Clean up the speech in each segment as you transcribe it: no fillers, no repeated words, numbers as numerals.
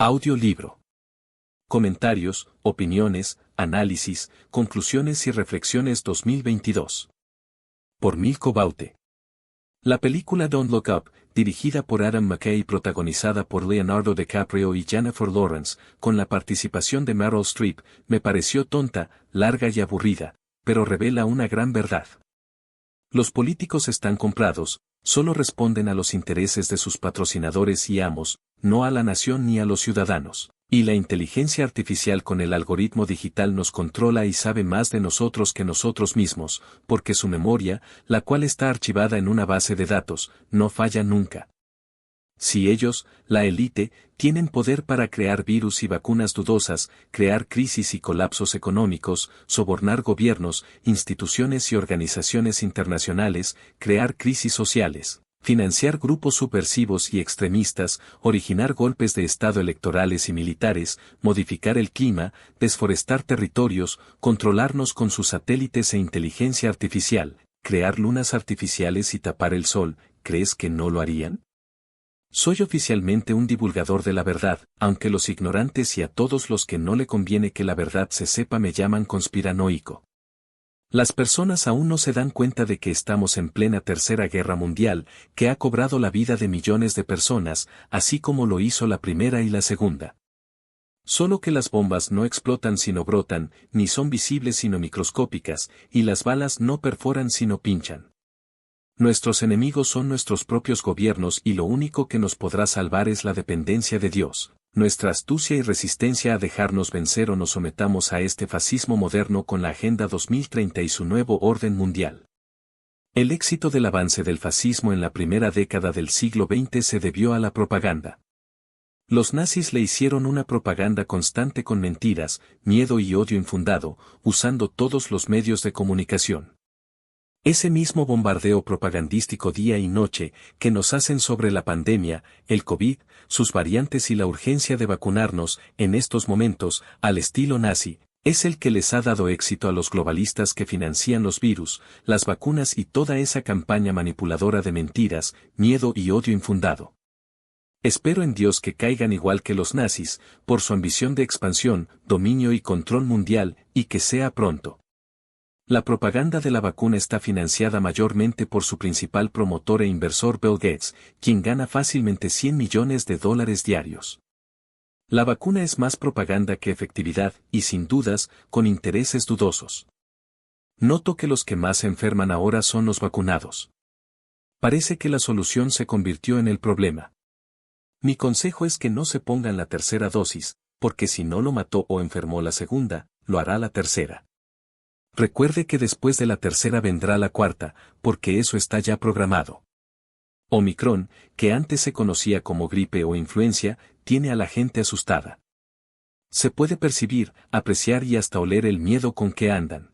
Audiolibro. Comentarios, opiniones, análisis, conclusiones y reflexiones 2022. Por Milko Baute. La película Don't Look Up, dirigida por Adam McKay y protagonizada por Leonardo DiCaprio y Jennifer Lawrence, con la participación de Meryl Streep, me pareció tonta, larga y aburrida, pero revela una gran verdad. Los políticos están comprados, solo responden a los intereses de sus patrocinadores y amos, no a la nación ni a los ciudadanos. Y la inteligencia artificial con el algoritmo digital nos controla y sabe más de nosotros que nosotros mismos, porque su memoria, la cual está archivada en una base de datos, no falla nunca. Si ellos, la élite, tienen poder para crear virus y vacunas dudosas, crear crisis y colapsos económicos, sobornar gobiernos, instituciones y organizaciones internacionales, crear crisis sociales, financiar grupos subversivos y extremistas, originar golpes de Estado electorales y militares, modificar el clima, desforestar territorios, controlarnos con sus satélites e inteligencia artificial, crear lunas artificiales y tapar el sol, ¿crees que no lo harían? Soy oficialmente un divulgador de la verdad, aunque los ignorantes y a todos los que no le conviene que la verdad se sepa me llaman conspiranoico. Las personas aún no se dan cuenta de que estamos en plena Tercera Guerra Mundial, que ha cobrado la vida de millones de personas, así como lo hizo la Primera y la Segunda. Solo que las bombas no explotan sino brotan, ni son visibles sino microscópicas, y las balas no perforan sino pinchan. Nuestros enemigos son nuestros propios gobiernos y lo único que nos podrá salvar es la dependencia de Dios, nuestra astucia y resistencia a dejarnos vencer o nos sometamos a este fascismo moderno con la Agenda 2030 y su nuevo orden mundial. El éxito del avance del fascismo en la primera década del siglo XX se debió a la propaganda. Los nazis le hicieron una propaganda constante con mentiras, miedo y odio infundado, usando todos los medios de comunicación. Ese mismo bombardeo propagandístico día y noche que nos hacen sobre la pandemia, el COVID, sus variantes y la urgencia de vacunarnos, en estos momentos, al estilo nazi, es el que les ha dado éxito a los globalistas que financian los virus, las vacunas y toda esa campaña manipuladora de mentiras, miedo y odio infundado. Espero en Dios que caigan igual que los nazis, por su ambición de expansión, dominio y control mundial, y que sea pronto. La propaganda de la vacuna está financiada mayormente por su principal promotor e inversor Bill Gates, quien gana fácilmente $100 millones diarios. La vacuna es más propaganda que efectividad y sin dudas, con intereses dudosos. Noto que los que más se enferman ahora son los vacunados. Parece que la solución se convirtió en el problema. Mi consejo es que no se pongan la tercera dosis, porque si no lo mató o enfermó la segunda, lo hará la tercera. Recuerde que después de la tercera vendrá la cuarta, porque eso está ya programado. Omicron, que antes se conocía como gripe o influencia, tiene a la gente asustada. Se puede percibir, apreciar y hasta oler el miedo con que andan.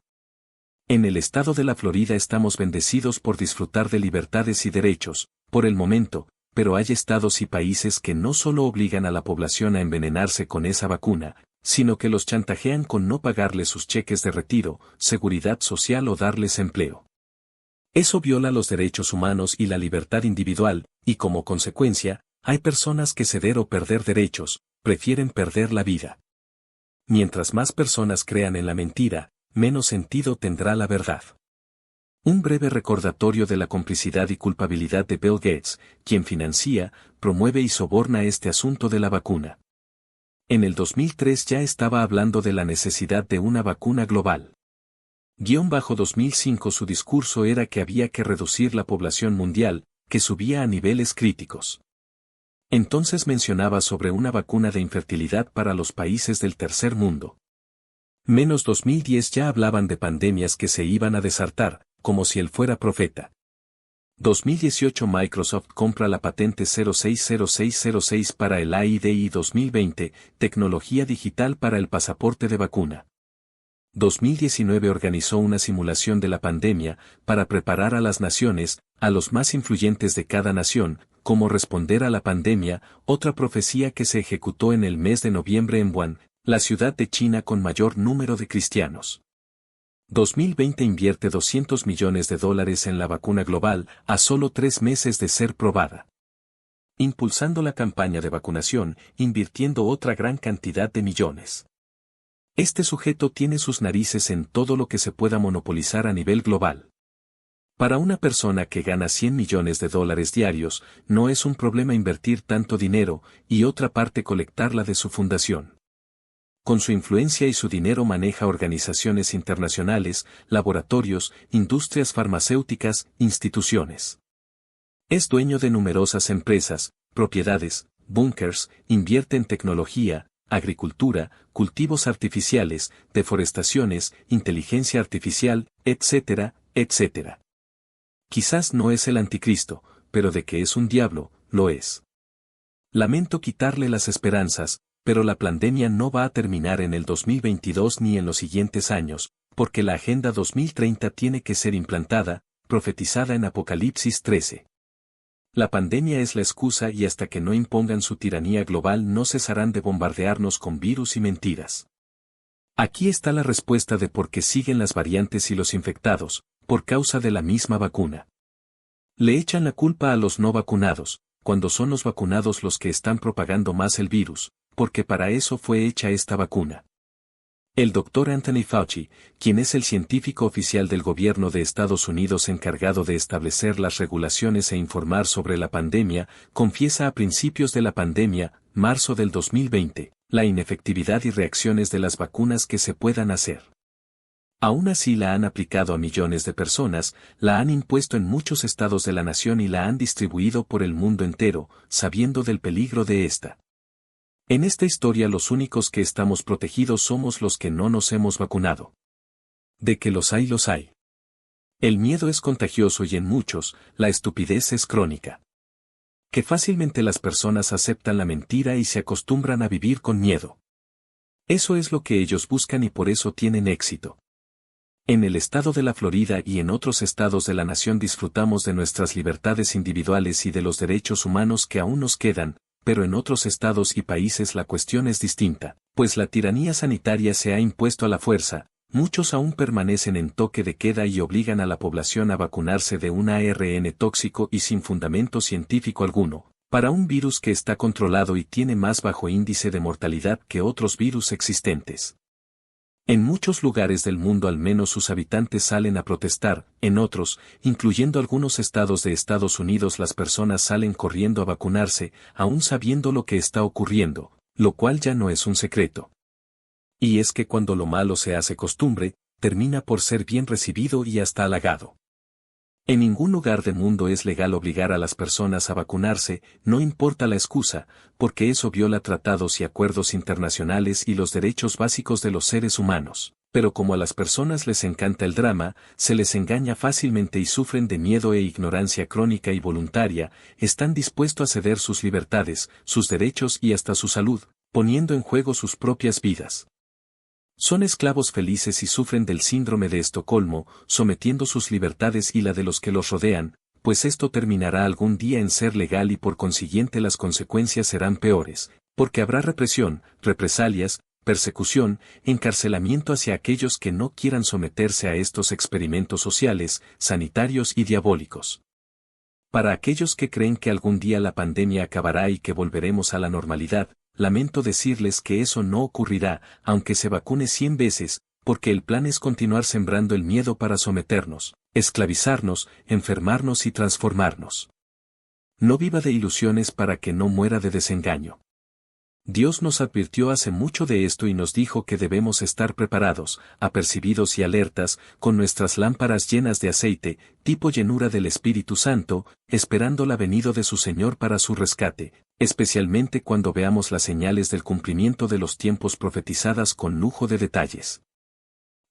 En el estado de la Florida estamos bendecidos por disfrutar de libertades y derechos, por el momento, pero hay estados y países que no solo obligan a la población a envenenarse con esa vacuna, sino que los chantajean con no pagarles sus cheques de retiro, seguridad social o darles empleo. Eso viola los derechos humanos y la libertad individual, y como consecuencia, hay personas que ceder o perder derechos, prefieren perder la vida. Mientras más personas crean en la mentira, menos sentido tendrá la verdad. Un breve recordatorio de la complicidad y culpabilidad de Bill Gates, quien financia, promueve y soborna este asunto de la vacuna. En el 2003 ya estaba hablando de la necesidad de una vacuna global. _2005 su discurso era que había que reducir la población mundial, que subía a niveles críticos. Entonces mencionaba sobre una vacuna de infertilidad para los países del tercer mundo. -2010 ya hablaban de pandemias que se iban a desatar, como si él fuera profeta. 2018 Microsoft compra la patente 060606 para el AID y 2020, tecnología digital para el pasaporte de vacuna. 2019 organizó una simulación de la pandemia, para preparar a las naciones, a los más influyentes de cada nación, cómo responder a la pandemia, otra profecía que se ejecutó en el mes de noviembre en Wuhan, la ciudad de China con mayor número de cristianos. 2020 invierte $200 millones en la vacuna global, a solo 3 meses de ser probada. impulsando la campaña de vacunación, invirtiendo otra gran cantidad de millones. Este sujeto tiene sus narices en todo lo que se pueda monopolizar a nivel global. Para una persona que gana 100 millones de dólares diarios, no es un problema invertir tanto dinero y otra parte colectarla de su fundación. Con su influencia y su dinero maneja organizaciones internacionales, laboratorios, industrias farmacéuticas, instituciones. Es dueño de numerosas empresas, propiedades, búnkers, invierte en tecnología, agricultura, cultivos artificiales, deforestaciones, inteligencia artificial, etcétera, etcétera. Quizás no es el anticristo, pero de que es un diablo, lo es. Lamento quitarle las esperanzas, pero la pandemia no va a terminar en el 2022 ni en los siguientes años, porque la Agenda 2030 tiene que ser implantada, profetizada en Apocalipsis 13. La pandemia es la excusa y hasta que no impongan su tiranía global no cesarán de bombardearnos con virus y mentiras. Aquí está la respuesta de por qué siguen las variantes y los infectados, por causa de la misma vacuna. Le echan la culpa a los no vacunados, cuando son los vacunados los que están propagando más el virus, porque para eso fue hecha esta vacuna. El Dr. Anthony Fauci, quien es el científico oficial del gobierno de Estados Unidos encargado de establecer las regulaciones e informar sobre la pandemia, confiesa a principios de la pandemia, marzo del 2020, la inefectividad y reacciones de las vacunas que se puedan hacer. Aún así la han aplicado a millones de personas, la han impuesto en muchos estados de la nación y la han distribuido por el mundo entero, sabiendo del peligro de esta. En esta historia los únicos que estamos protegidos somos los que no nos hemos vacunado. De que los hay, los hay. El miedo es contagioso y en muchos, la estupidez es crónica. Que fácilmente las personas aceptan la mentira y se acostumbran a vivir con miedo. Eso es lo que ellos buscan y por eso tienen éxito. En el estado de la Florida y en otros estados de la nación disfrutamos de nuestras libertades individuales y de los derechos humanos que aún nos quedan, pero en otros estados y países la cuestión es distinta, pues la tiranía sanitaria se ha impuesto a la fuerza, muchos aún permanecen en toque de queda y obligan a la población a vacunarse de un ARN tóxico y sin fundamento científico alguno, para un virus que está controlado y tiene más bajo índice de mortalidad que otros virus existentes. En muchos lugares del mundo al menos sus habitantes salen a protestar, en otros, incluyendo algunos estados de Estados Unidos, las personas salen corriendo a vacunarse, aún sabiendo lo que está ocurriendo, lo cual ya no es un secreto. Y es que cuando lo malo se hace costumbre, termina por ser bien recibido y hasta halagado. En ningún lugar del mundo es legal obligar a las personas a vacunarse, no importa la excusa, porque eso viola tratados y acuerdos internacionales y los derechos básicos de los seres humanos. Pero como a las personas les encanta el drama, se les engaña fácilmente y sufren de miedo e ignorancia crónica y voluntaria, están dispuestos a ceder sus libertades, sus derechos y hasta su salud, poniendo en juego sus propias vidas. Son esclavos felices y sufren del síndrome de Estocolmo, sometiendo sus libertades y la de los que los rodean, pues esto terminará algún día en ser legal y por consiguiente las consecuencias serán peores, porque habrá represión, represalias, persecución, encarcelamiento hacia aquellos que no quieran someterse a estos experimentos sociales, sanitarios y diabólicos. Para aquellos que creen que algún día la pandemia acabará y que volveremos a la normalidad, lamento decirles que eso no ocurrirá, aunque se vacune 100 veces, porque el plan es continuar sembrando el miedo para someternos, esclavizarnos, enfermarnos y transformarnos. No viva de ilusiones para que no muera de desengaño. Dios nos advirtió hace mucho de esto y nos dijo que debemos estar preparados, apercibidos y alertas, con nuestras lámparas llenas de aceite, tipo llenura del Espíritu Santo, esperando la venida de su Señor para su rescate, especialmente cuando veamos las señales del cumplimiento de los tiempos profetizadas con lujo de detalles.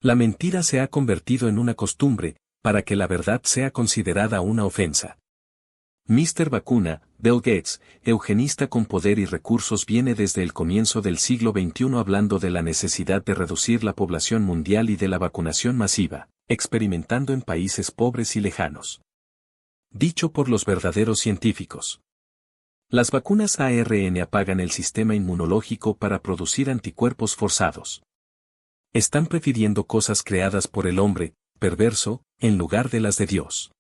La mentira se ha convertido en una costumbre, para que la verdad sea considerada una ofensa. Mr. Vacuna, Bill Gates, eugenista con poder y recursos, viene desde el comienzo del siglo XXI hablando de la necesidad de reducir la población mundial y de la vacunación masiva, experimentando en países pobres y lejanos. Dicho por los verdaderos científicos. Las vacunas ARN apagan el sistema inmunológico para producir anticuerpos forzados. Están prefiriendo cosas creadas por el hombre, perverso, en lugar de las de Dios.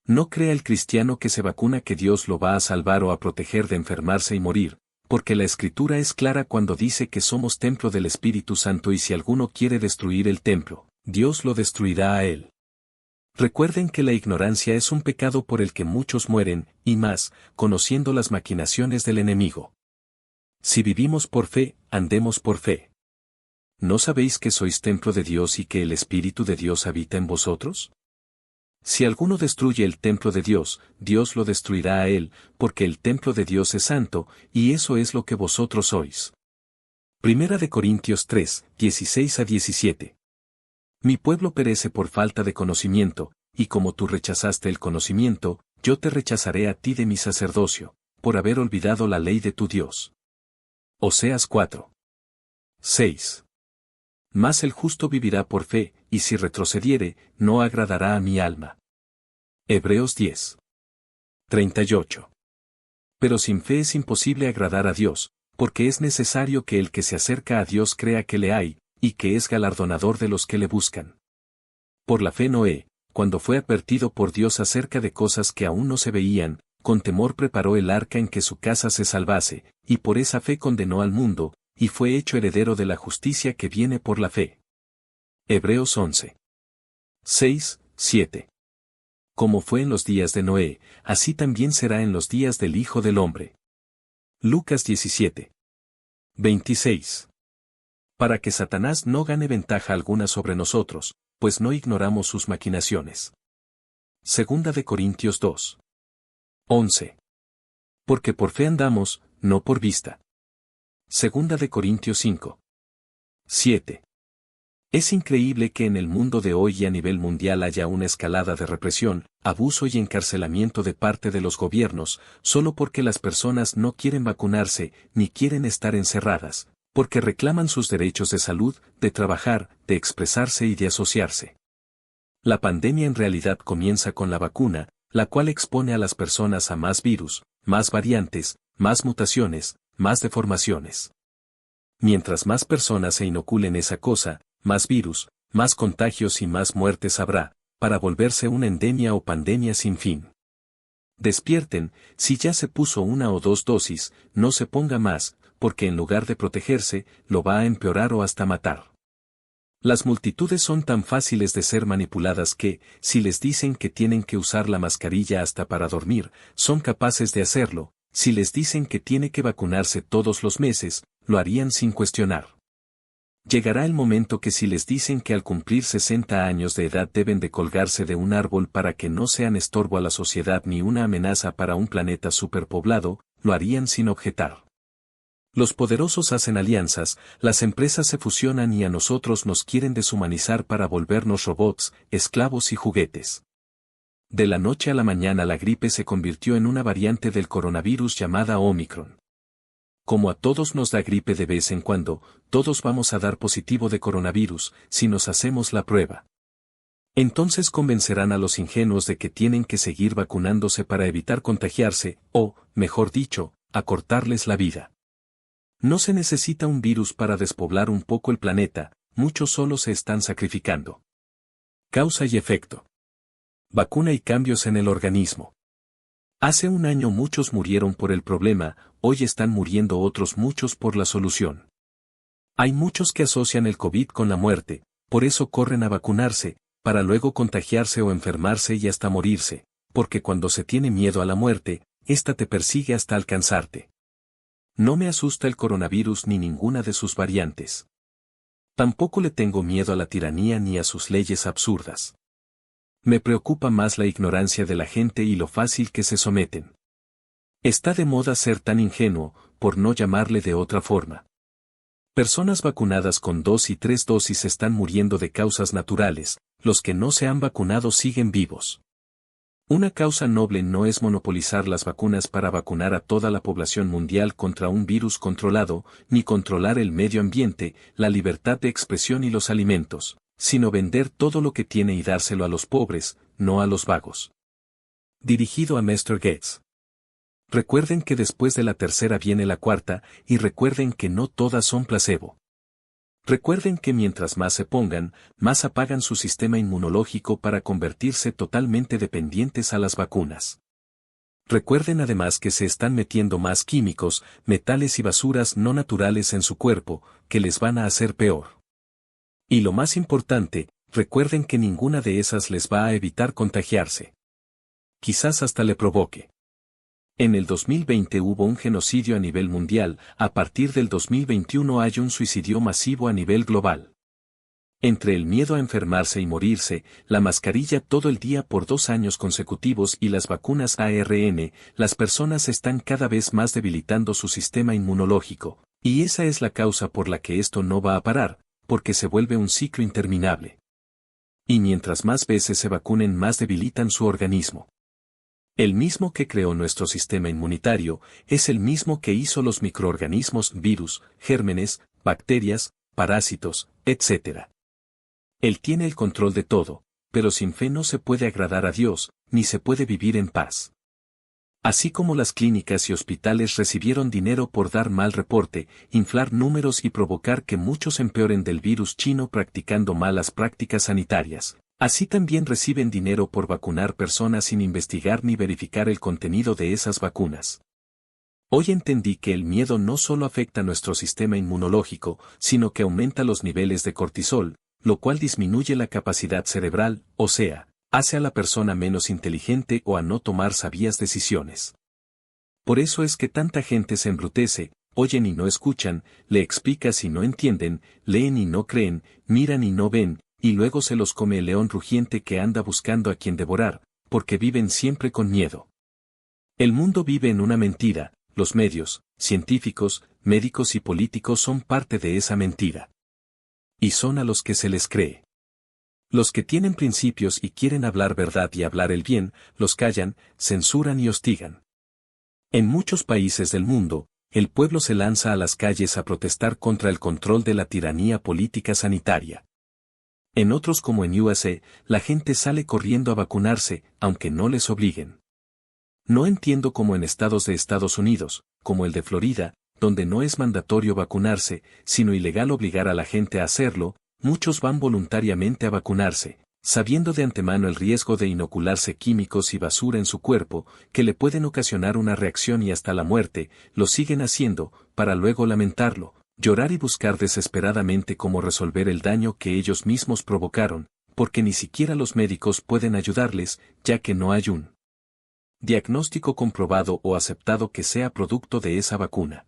No crea el cristiano que se vacuna que Dios lo va a salvar o a proteger de enfermarse y morir, porque la Escritura es clara cuando dice que somos templo del Espíritu Santo y si alguno quiere destruir el templo, Dios lo destruirá a él. Recuerden que la ignorancia es un pecado por el que muchos mueren, y más, conociendo las maquinaciones del enemigo. Si vivimos por fe, andemos por fe. ¿No sabéis que sois templo de Dios y que el Espíritu de Dios habita en vosotros? Si alguno destruye el templo de Dios, Dios lo destruirá a él, porque el templo de Dios es santo, y eso es lo que vosotros sois. Primera de Corintios 3, 16-17. Mi pueblo perece por falta de conocimiento, y como tú rechazaste el conocimiento, yo te rechazaré a ti de mi sacerdocio, por haber olvidado la ley de tu Dios. Oseas 4. 6. Mas el justo vivirá por fe, y si retrocediere, no agradará a mi alma. Hebreos 10. 38. Pero sin fe es imposible agradar a Dios, porque es necesario que el que se acerca a Dios crea que le hay, y que es galardonador de los que le buscan. Por la fe Noé, cuando fue advertido por Dios acerca de cosas que aún no se veían, con temor preparó el arca en que su casa se salvase, y por esa fe condenó al mundo, y fue hecho heredero de la justicia que viene por la fe. Hebreos 11. 6, 7. Como fue en los días de Noé, así también será en los días del Hijo del Hombre. Lucas 17. 26. Para que Satanás no gane ventaja alguna sobre nosotros, pues no ignoramos sus maquinaciones. Segunda de Corintios 2. 11. Porque por fe andamos, no por vista. Segunda de Corintios 5. 7. Es increíble que en el mundo de hoy y a nivel mundial haya una escalada de represión, abuso y encarcelamiento de parte de los gobiernos, solo porque las personas no quieren vacunarse, ni quieren estar encerradas, porque reclaman sus derechos de salud, de trabajar, de expresarse y de asociarse. La pandemia en realidad comienza con la vacuna, la cual expone a las personas a más virus, más variantes, más mutaciones, más deformaciones. Mientras más personas se inoculen esa cosa, más virus, más contagios y más muertes habrá, para volverse una endemia o pandemia sin fin. Despierten, si ya se puso una o dos dosis, no se ponga más, porque en lugar de protegerse, lo va a empeorar o hasta matar. Las multitudes son tan fáciles de ser manipuladas que, si les dicen que tienen que usar la mascarilla hasta para dormir, son capaces de hacerlo, si les dicen que tiene que vacunarse todos los meses, lo harían sin cuestionar. Llegará el momento que si les dicen que al cumplir 60 años de edad deben de colgarse de un árbol para que no sean estorbo a la sociedad ni una amenaza para un planeta superpoblado, lo harían sin objetar. Los poderosos hacen alianzas, las empresas se fusionan y a nosotros nos quieren deshumanizar para volvernos robots, esclavos y juguetes. De la noche a la mañana la gripe se convirtió en una variante del coronavirus llamada Omicron. Como a todos nos da gripe de vez en cuando, todos vamos a dar positivo de coronavirus, si nos hacemos la prueba. Entonces convencerán a los ingenuos de que tienen que seguir vacunándose para evitar contagiarse, o, mejor dicho, acortarles la vida. No se necesita un virus para despoblar un poco el planeta, muchos solo se están sacrificando. Causa y efecto. Vacuna y cambios en el organismo. Hace un año muchos murieron por el problema, hoy están muriendo otros muchos por la solución. Hay muchos que asocian el COVID con la muerte, por eso corren a vacunarse, para luego contagiarse o enfermarse y hasta morirse, porque cuando se tiene miedo a la muerte, ésta te persigue hasta alcanzarte. No me asusta el coronavirus ni ninguna de sus variantes. Tampoco le tengo miedo a la tiranía ni a sus leyes absurdas. Me preocupa más la ignorancia de la gente y lo fácil que se someten. Está de moda ser tan ingenuo, por no llamarle de otra forma. Personas vacunadas con 2 y 3 dosis están muriendo de causas naturales, los que no se han vacunado siguen vivos. Una causa noble no es monopolizar las vacunas para vacunar a toda la población mundial contra un virus controlado, ni controlar el medio ambiente, la libertad de expresión y los alimentos, sino vender todo lo que tiene y dárselo a los pobres, no a los vagos. Dirigido a Mr. Gates. Recuerden que después de la tercera viene la cuarta, y recuerden que no todas son placebo. Recuerden que mientras más se pongan, más apagan su sistema inmunológico para convertirse totalmente dependientes a las vacunas. Recuerden además que se están metiendo más químicos, metales y basuras no naturales en su cuerpo, que les van a hacer peor. Y lo más importante, recuerden que ninguna de esas les va a evitar contagiarse. Quizás hasta le provoque. En el 2020 hubo un genocidio a nivel mundial, a partir del 2021 hay un suicidio masivo a nivel global. Entre el miedo a enfermarse y morirse, la mascarilla todo el día por 2 años consecutivos y las vacunas ARN, las personas están cada vez más debilitando su sistema inmunológico, y esa es la causa por la que esto no va a parar, porque se vuelve un ciclo interminable. Y mientras más veces se vacunen más debilitan su organismo. El mismo que creó nuestro sistema inmunitario, es el mismo que hizo los microorganismos, virus, gérmenes, bacterias, parásitos, etc. Él tiene el control de todo, pero sin fe no se puede agradar a Dios, ni se puede vivir en paz. Así como las clínicas y hospitales recibieron dinero por dar mal reporte, inflar números y provocar que muchos empeoren del virus chino practicando malas prácticas sanitarias, así también reciben dinero por vacunar personas sin investigar ni verificar el contenido de esas vacunas. Hoy entendí que el miedo no solo afecta nuestro sistema inmunológico, sino que aumenta los niveles de cortisol, lo cual disminuye la capacidad cerebral, o sea, hace a la persona menos inteligente o a no tomar sabias decisiones. Por eso es que tanta gente se embrutece, oyen y no escuchan, le explicas y no entienden, leen y no creen, miran y no ven, y luego se los come el león rugiente que anda buscando a quien devorar, porque viven siempre con miedo. El mundo vive en una mentira, los medios, científicos, médicos y políticos son parte de esa mentira. Y son a los que se les cree. Los que tienen principios y quieren hablar verdad y hablar el bien, los callan, censuran y hostigan. En muchos países del mundo, el pueblo se lanza a las calles a protestar contra el control de la tiranía política sanitaria. En otros como en USA, la gente sale corriendo a vacunarse, aunque no les obliguen. No entiendo cómo en estados de Estados Unidos, como el de Florida, donde no es mandatorio vacunarse, sino ilegal obligar a la gente a hacerlo, muchos van voluntariamente a vacunarse, sabiendo de antemano el riesgo de inocularse químicos y basura en su cuerpo, que le pueden ocasionar una reacción y hasta la muerte, lo siguen haciendo, para luego lamentarlo, llorar y buscar desesperadamente cómo resolver el daño que ellos mismos provocaron, porque ni siquiera los médicos pueden ayudarles, ya que no hay un diagnóstico comprobado o aceptado que sea producto de esa vacuna.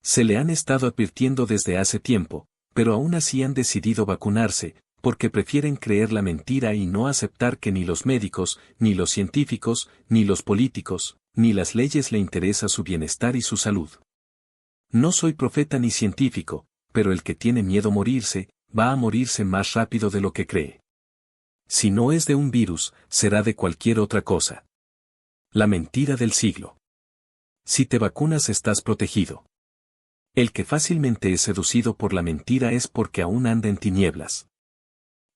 Se le han estado advirtiendo desde hace tiempo, pero aún así han decidido vacunarse, porque prefieren creer la mentira y no aceptar que ni los médicos, ni los científicos, ni los políticos, ni las leyes le interesa su bienestar y su salud. No soy profeta ni científico, pero el que tiene miedo a morirse, va a morirse más rápido de lo que cree. Si no es de un virus, será de cualquier otra cosa. La mentira del siglo. Si te vacunas estás protegido. El que fácilmente es seducido por la mentira es porque aún anda en tinieblas.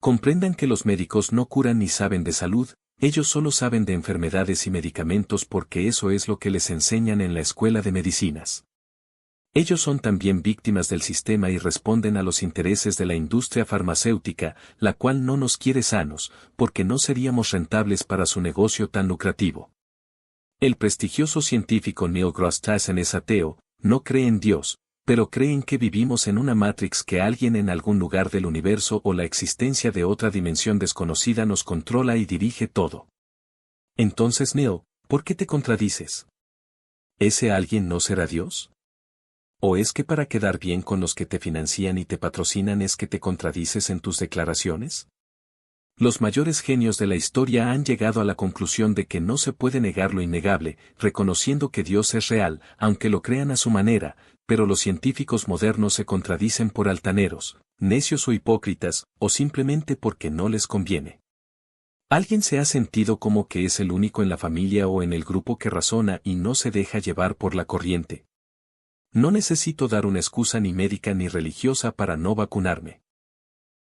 Comprendan que los médicos no curan ni saben de salud, ellos solo saben de enfermedades y medicamentos porque eso es lo que les enseñan en la escuela de medicinas. Ellos son también víctimas del sistema y responden a los intereses de la industria farmacéutica, la cual no nos quiere sanos, porque no seríamos rentables para su negocio tan lucrativo. El prestigioso científico Neil deGrasse Tyson es ateo, no cree en Dios, pero creen que vivimos en una Matrix que alguien en algún lugar del universo o la existencia de otra dimensión desconocida nos controla y dirige todo. Entonces Neil, ¿por qué te contradices? ¿Ese alguien no será Dios? ¿O es que para quedar bien con los que te financian y te patrocinan es que te contradices en tus declaraciones? Los mayores genios de la historia han llegado a la conclusión de que no se puede negar lo innegable, reconociendo que Dios es real, aunque lo crean a su manera, pero los científicos modernos se contradicen por altaneros, necios o hipócritas, o simplemente porque no les conviene. ¿Alguien se ha sentido como que es el único en la familia o en el grupo que razona y no se deja llevar por la corriente? No necesito dar una excusa ni médica ni religiosa para no vacunarme.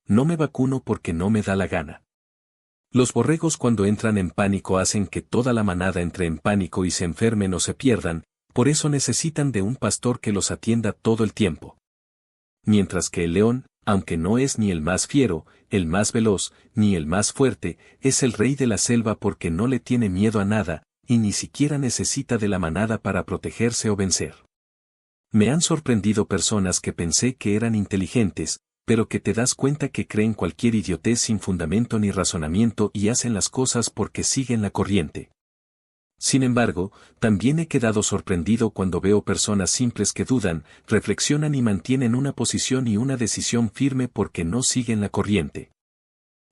No me vacuno porque no me da la gana. Los borregos cuando entran en pánico hacen que toda la manada entre en pánico y se enfermen o se pierdan, por eso necesitan de un pastor que los atienda todo el tiempo. Mientras que el león, aunque no es ni el más fiero, el más veloz, ni el más fuerte, es el rey de la selva porque no le tiene miedo a nada, y ni siquiera necesita de la manada para protegerse o vencer. Me han sorprendido personas que pensé que eran inteligentes, pero que te das cuenta que creen cualquier idiotez sin fundamento ni razonamiento y hacen las cosas porque siguen la corriente. Sin embargo, también he quedado sorprendido cuando veo personas simples que dudan, reflexionan y mantienen una posición y una decisión firme porque no siguen la corriente.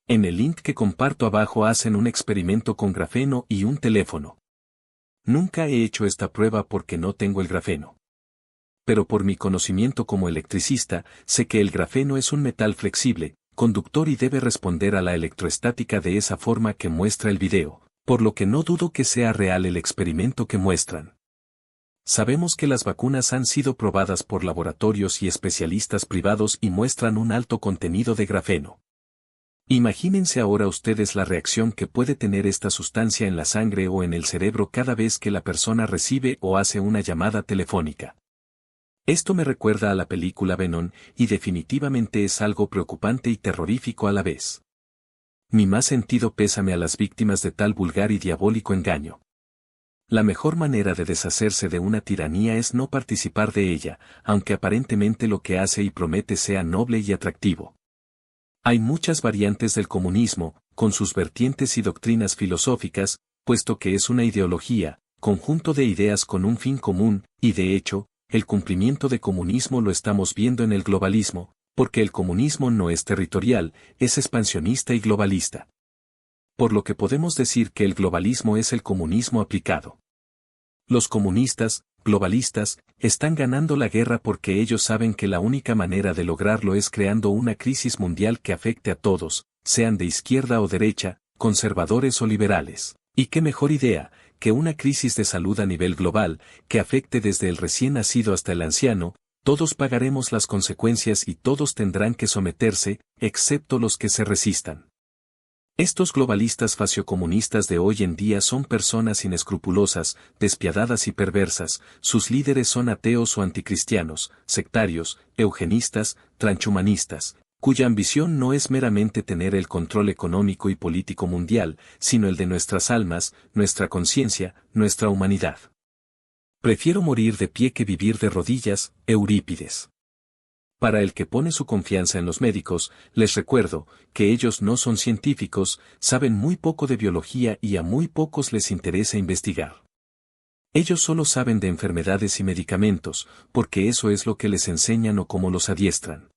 En el link que comparto abajo hacen un experimento con grafeno y un teléfono. Nunca he hecho esta prueba porque no tengo el grafeno. Pero por mi conocimiento como electricista, sé que el grafeno es un metal flexible, conductor y debe responder a la electroestática de esa forma que muestra el video, por lo que no dudo que sea real el experimento que muestran. Sabemos que las vacunas han sido probadas por laboratorios y especialistas privados y muestran un alto contenido de grafeno. Imagínense ahora ustedes la reacción que puede tener esta sustancia en la sangre o en el cerebro cada vez que la persona recibe o hace una llamada telefónica. Esto me recuerda a la película Venom, y definitivamente es algo preocupante y terrorífico a la vez. Mi más sentido pésame a las víctimas de tal vulgar y diabólico engaño. La mejor manera de deshacerse de una tiranía es no participar de ella, aunque aparentemente lo que hace y promete sea noble y atractivo. Hay muchas variantes del comunismo, con sus vertientes y doctrinas filosóficas, puesto que es una ideología, conjunto de ideas con un fin común, y de hecho, el cumplimiento de comunismo lo estamos viendo en el globalismo, porque el comunismo no es territorial, es expansionista y globalista. Por lo que podemos decir que el globalismo es el comunismo aplicado. Los comunistas, globalistas, están ganando la guerra porque ellos saben que la única manera de lograrlo es creando una crisis mundial que afecte a todos, sean de izquierda o derecha, conservadores o liberales. Y qué mejor idea, que una crisis de salud a nivel global, que afecte desde el recién nacido hasta el anciano, todos pagaremos las consecuencias y todos tendrán que someterse, excepto los que se resistan. Estos globalistas faciocomunistas de hoy en día son personas inescrupulosas, despiadadas y perversas, sus líderes son ateos o anticristianos, sectarios, eugenistas, transhumanistas, cuya ambición no es meramente tener el control económico y político mundial, sino el de nuestras almas, nuestra conciencia, nuestra humanidad. Prefiero morir de pie que vivir de rodillas, Eurípides. Para el que pone su confianza en los médicos, les recuerdo que ellos no son científicos, saben muy poco de biología y a muy pocos les interesa investigar. Ellos solo saben de enfermedades y medicamentos, porque eso es lo que les enseñan o cómo los adiestran.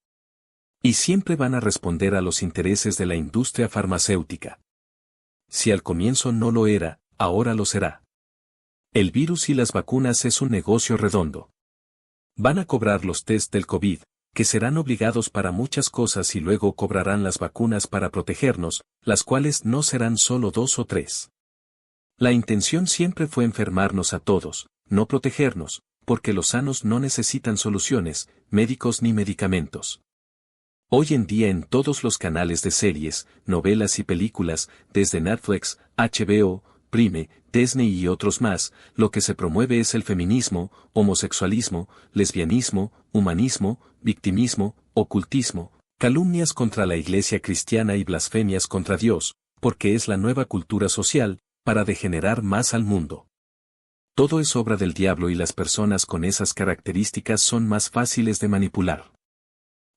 Y siempre van a responder a los intereses de la industria farmacéutica. Si al comienzo no lo era, ahora lo será. El virus y las vacunas es un negocio redondo. Van a cobrar los test del COVID, que serán obligados para muchas cosas y luego cobrarán las vacunas para protegernos, las cuales no serán solo 2 o 3. La intención siempre fue enfermarnos a todos, no protegernos, porque los sanos no necesitan soluciones, médicos ni medicamentos. Hoy en día en todos los canales de series, novelas y películas, desde Netflix, HBO, Prime, Disney y otros más, lo que se promueve es el feminismo, homosexualismo, lesbianismo, humanismo, victimismo, ocultismo, calumnias contra la Iglesia cristiana y blasfemias contra Dios, porque es la nueva cultura social, para degenerar más al mundo. Todo es obra del diablo y las personas con esas características son más fáciles de manipular.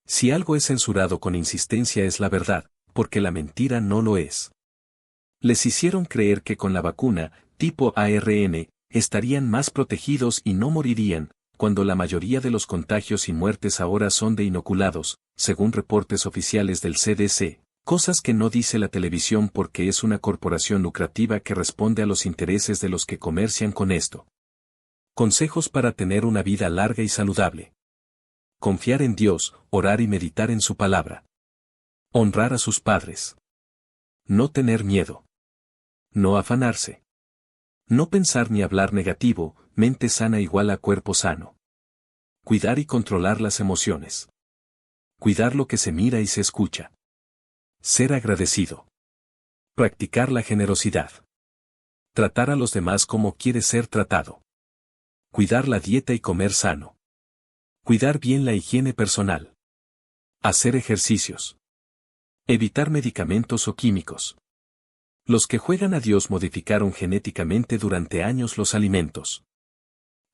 Si algo es censurado con insistencia es la verdad, porque la mentira no lo es. Les hicieron creer que con la vacuna, tipo ARN, estarían más protegidos y no morirían, cuando la mayoría de los contagios y muertes ahora son de inoculados, según reportes oficiales del CDC, cosas que no dice la televisión porque es una corporación lucrativa que responde a los intereses de los que comercian con esto. Consejos para tener una vida larga y saludable. Confiar en Dios, orar y meditar en su palabra. Honrar a sus padres. No tener miedo. No afanarse. No pensar ni hablar negativo, mente sana igual a cuerpo sano. Cuidar y controlar las emociones. Cuidar lo que se mira y se escucha. Ser agradecido. Practicar la generosidad. Tratar a los demás como quiere ser tratado. Cuidar la dieta y comer sano. Cuidar bien la higiene personal. Hacer ejercicios. Evitar medicamentos o químicos. Los que juegan a Dios modificaron genéticamente durante años los alimentos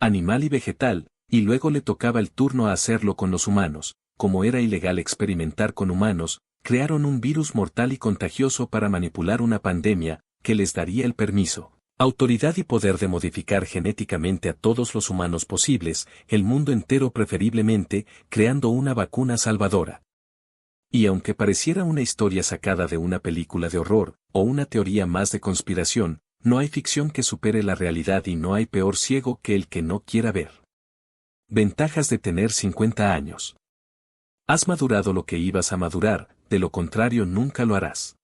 animal y vegetal, y luego le tocaba el turno a hacerlo con los humanos. Como era ilegal experimentar con humanos, crearon un virus mortal y contagioso para manipular una pandemia, que les daría el permiso, autoridad y poder de modificar genéticamente a todos los humanos posibles, el mundo entero preferiblemente, creando una vacuna salvadora. Y aunque pareciera una historia sacada de una película de horror, o una teoría más de conspiración, no hay ficción que supere la realidad y no hay peor ciego que el que no quiera ver. Ventajas de tener 50 años. Has madurado lo que ibas a madurar, de lo contrario nunca lo harás.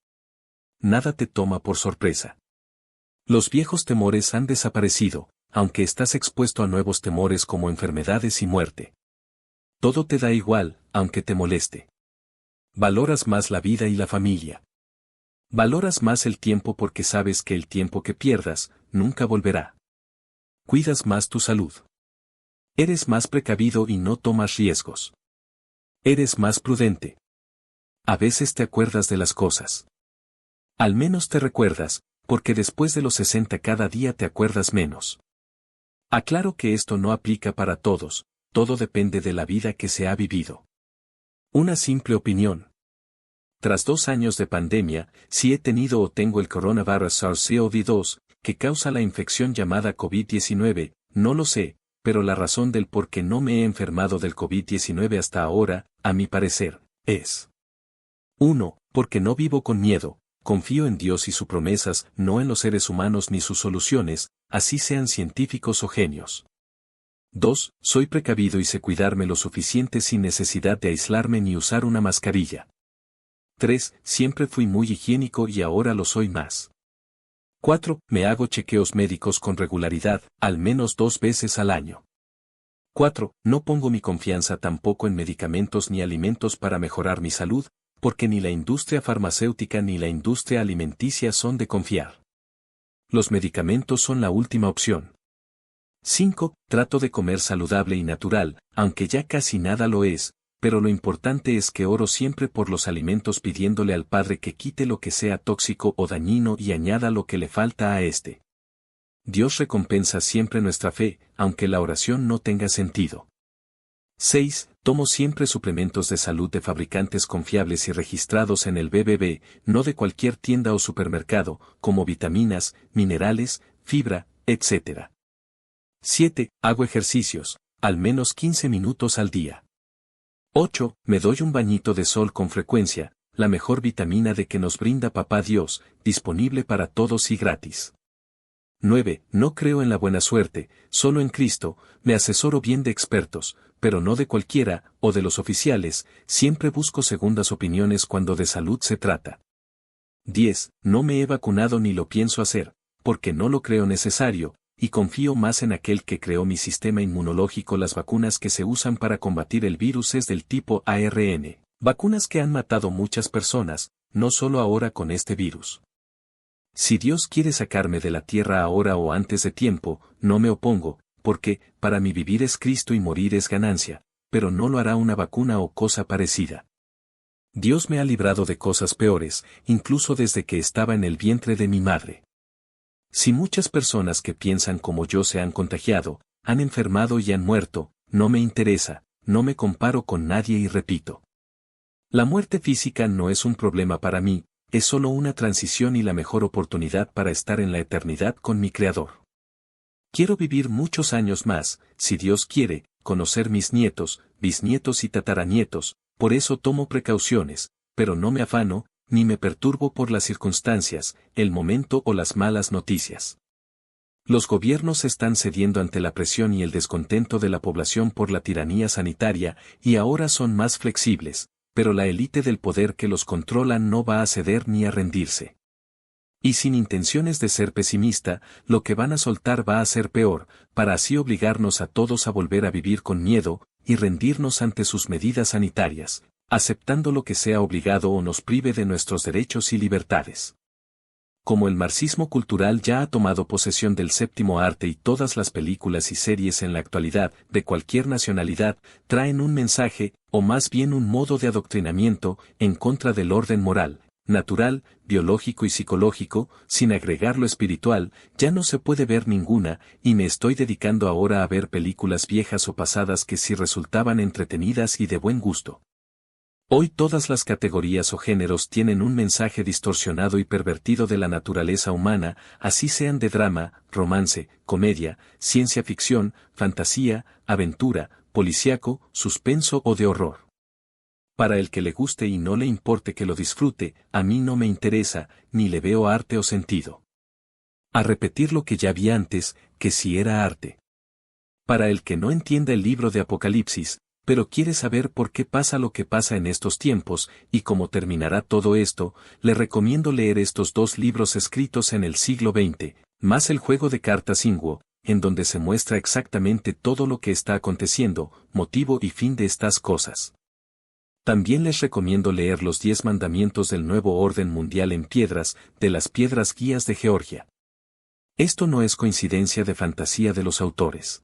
Nada te toma por sorpresa. Los viejos temores han desaparecido, aunque estás expuesto a nuevos temores como enfermedades y muerte. Todo te da igual, aunque te moleste. Valoras más la vida y la familia. Valoras más el tiempo porque sabes que el tiempo que pierdas, nunca volverá. Cuidas más tu salud. Eres más precavido y no tomas riesgos. Eres más prudente. A veces te acuerdas de las cosas. Al menos te recuerdas, porque después de los 60 cada día te acuerdas menos. Aclaro que esto no aplica para todos, todo depende de la vida que se ha vivido. Una simple opinión. Tras 2 años de pandemia, si he tenido o tengo el coronavirus SARS-CoV-2, que causa la infección llamada COVID-19, no lo sé, pero la razón del por qué no me he enfermado del COVID-19 hasta ahora, a mi parecer, es 1. Porque no vivo con miedo, confío en Dios y sus promesas, no en los seres humanos ni sus soluciones, así sean científicos o genios. 2. Soy precavido y sé cuidarme lo suficiente sin necesidad de aislarme ni usar una mascarilla. 3. Siempre fui muy higiénico y ahora lo soy más. 4. Me hago chequeos médicos con regularidad, al menos 2 veces al año. 4. No pongo mi confianza tampoco en medicamentos ni alimentos para mejorar mi salud, porque ni la industria farmacéutica ni la industria alimenticia son de confiar. Los medicamentos son la última opción. 5. Trato de comer saludable y natural, aunque ya casi nada lo es, pero lo importante es que oro siempre por los alimentos pidiéndole al Padre que quite lo que sea tóxico o dañino y añada lo que le falta a este. Dios recompensa siempre nuestra fe, aunque la oración no tenga sentido. 6. Tomo siempre suplementos de salud de fabricantes confiables y registrados en el BBB, no de cualquier tienda o supermercado, como vitaminas, minerales, fibra, etc. 7. Hago ejercicios, al menos 15 minutos al día. 8. Me doy un bañito de sol con frecuencia, la mejor vitamina D que nos brinda Papá Dios, disponible para todos y gratis. 9. No creo en la buena suerte, solo en Cristo, me asesoro bien de expertos, pero no de cualquiera, o de los oficiales, siempre busco segundas opiniones cuando de salud se trata. 10. No me he vacunado ni lo pienso hacer, porque no lo creo necesario, y confío más en aquel que creó mi sistema inmunológico. Las vacunas que se usan para combatir el virus es del tipo ARN, vacunas que han matado muchas personas, no solo ahora con este virus. Si Dios quiere sacarme de la tierra ahora o antes de tiempo, no me opongo, porque, para mí vivir es Cristo y morir es ganancia, pero no lo hará una vacuna o cosa parecida. Dios me ha librado de cosas peores, incluso desde que estaba en el vientre de mi madre. Si muchas personas que piensan como yo se han contagiado, han enfermado y han muerto, no me interesa, no me comparo con nadie y repito. La muerte física no es un problema para mí, es solo una transición y la mejor oportunidad para estar en la eternidad con mi Creador. Quiero vivir muchos años más, si Dios quiere, conocer mis nietos, bisnietos y tataranietos, por eso tomo precauciones, pero no me afano, ni me perturbo por las circunstancias, el momento o las malas noticias. Los gobiernos están cediendo ante la presión y el descontento de la población por la tiranía sanitaria, y ahora son más flexibles, pero la élite del poder que los controla no va a ceder ni a rendirse. Y sin intenciones de ser pesimista, lo que van a soltar va a ser peor, para así obligarnos a todos a volver a vivir con miedo, y rendirnos ante sus medidas sanitarias, aceptando lo que sea obligado o nos prive de nuestros derechos y libertades. Como el marxismo cultural ya ha tomado posesión del séptimo arte y todas las películas y series en la actualidad, de cualquier nacionalidad, traen un mensaje, o más bien un modo de adoctrinamiento, en contra del orden moral, natural, biológico y psicológico, sin agregar lo espiritual, ya no se puede ver ninguna, y me estoy dedicando ahora a ver películas viejas o pasadas que sí resultaban entretenidas y de buen gusto. Hoy todas las categorías o géneros tienen un mensaje distorsionado y pervertido de la naturaleza humana, así sean de drama, romance, comedia, ciencia ficción, fantasía, aventura, policíaco, suspenso o de horror. Para el que le guste y no le importe que lo disfrute, a mí no me interesa, ni le veo arte o sentido. A repetir lo que ya vi antes, que sí era arte. Para el que no entienda el libro de Apocalipsis, pero quiere saber por qué pasa lo que pasa en estos tiempos, y cómo terminará todo esto, le recomiendo leer estos dos libros escritos en el siglo XX, más el juego de cartas Ingwo, en donde se muestra exactamente todo lo que está aconteciendo, motivo y fin de estas cosas. También les recomiendo leer los 10 mandamientos del nuevo orden mundial en piedras, de las piedras guías de Georgia. Esto no es coincidencia de fantasía de los autores.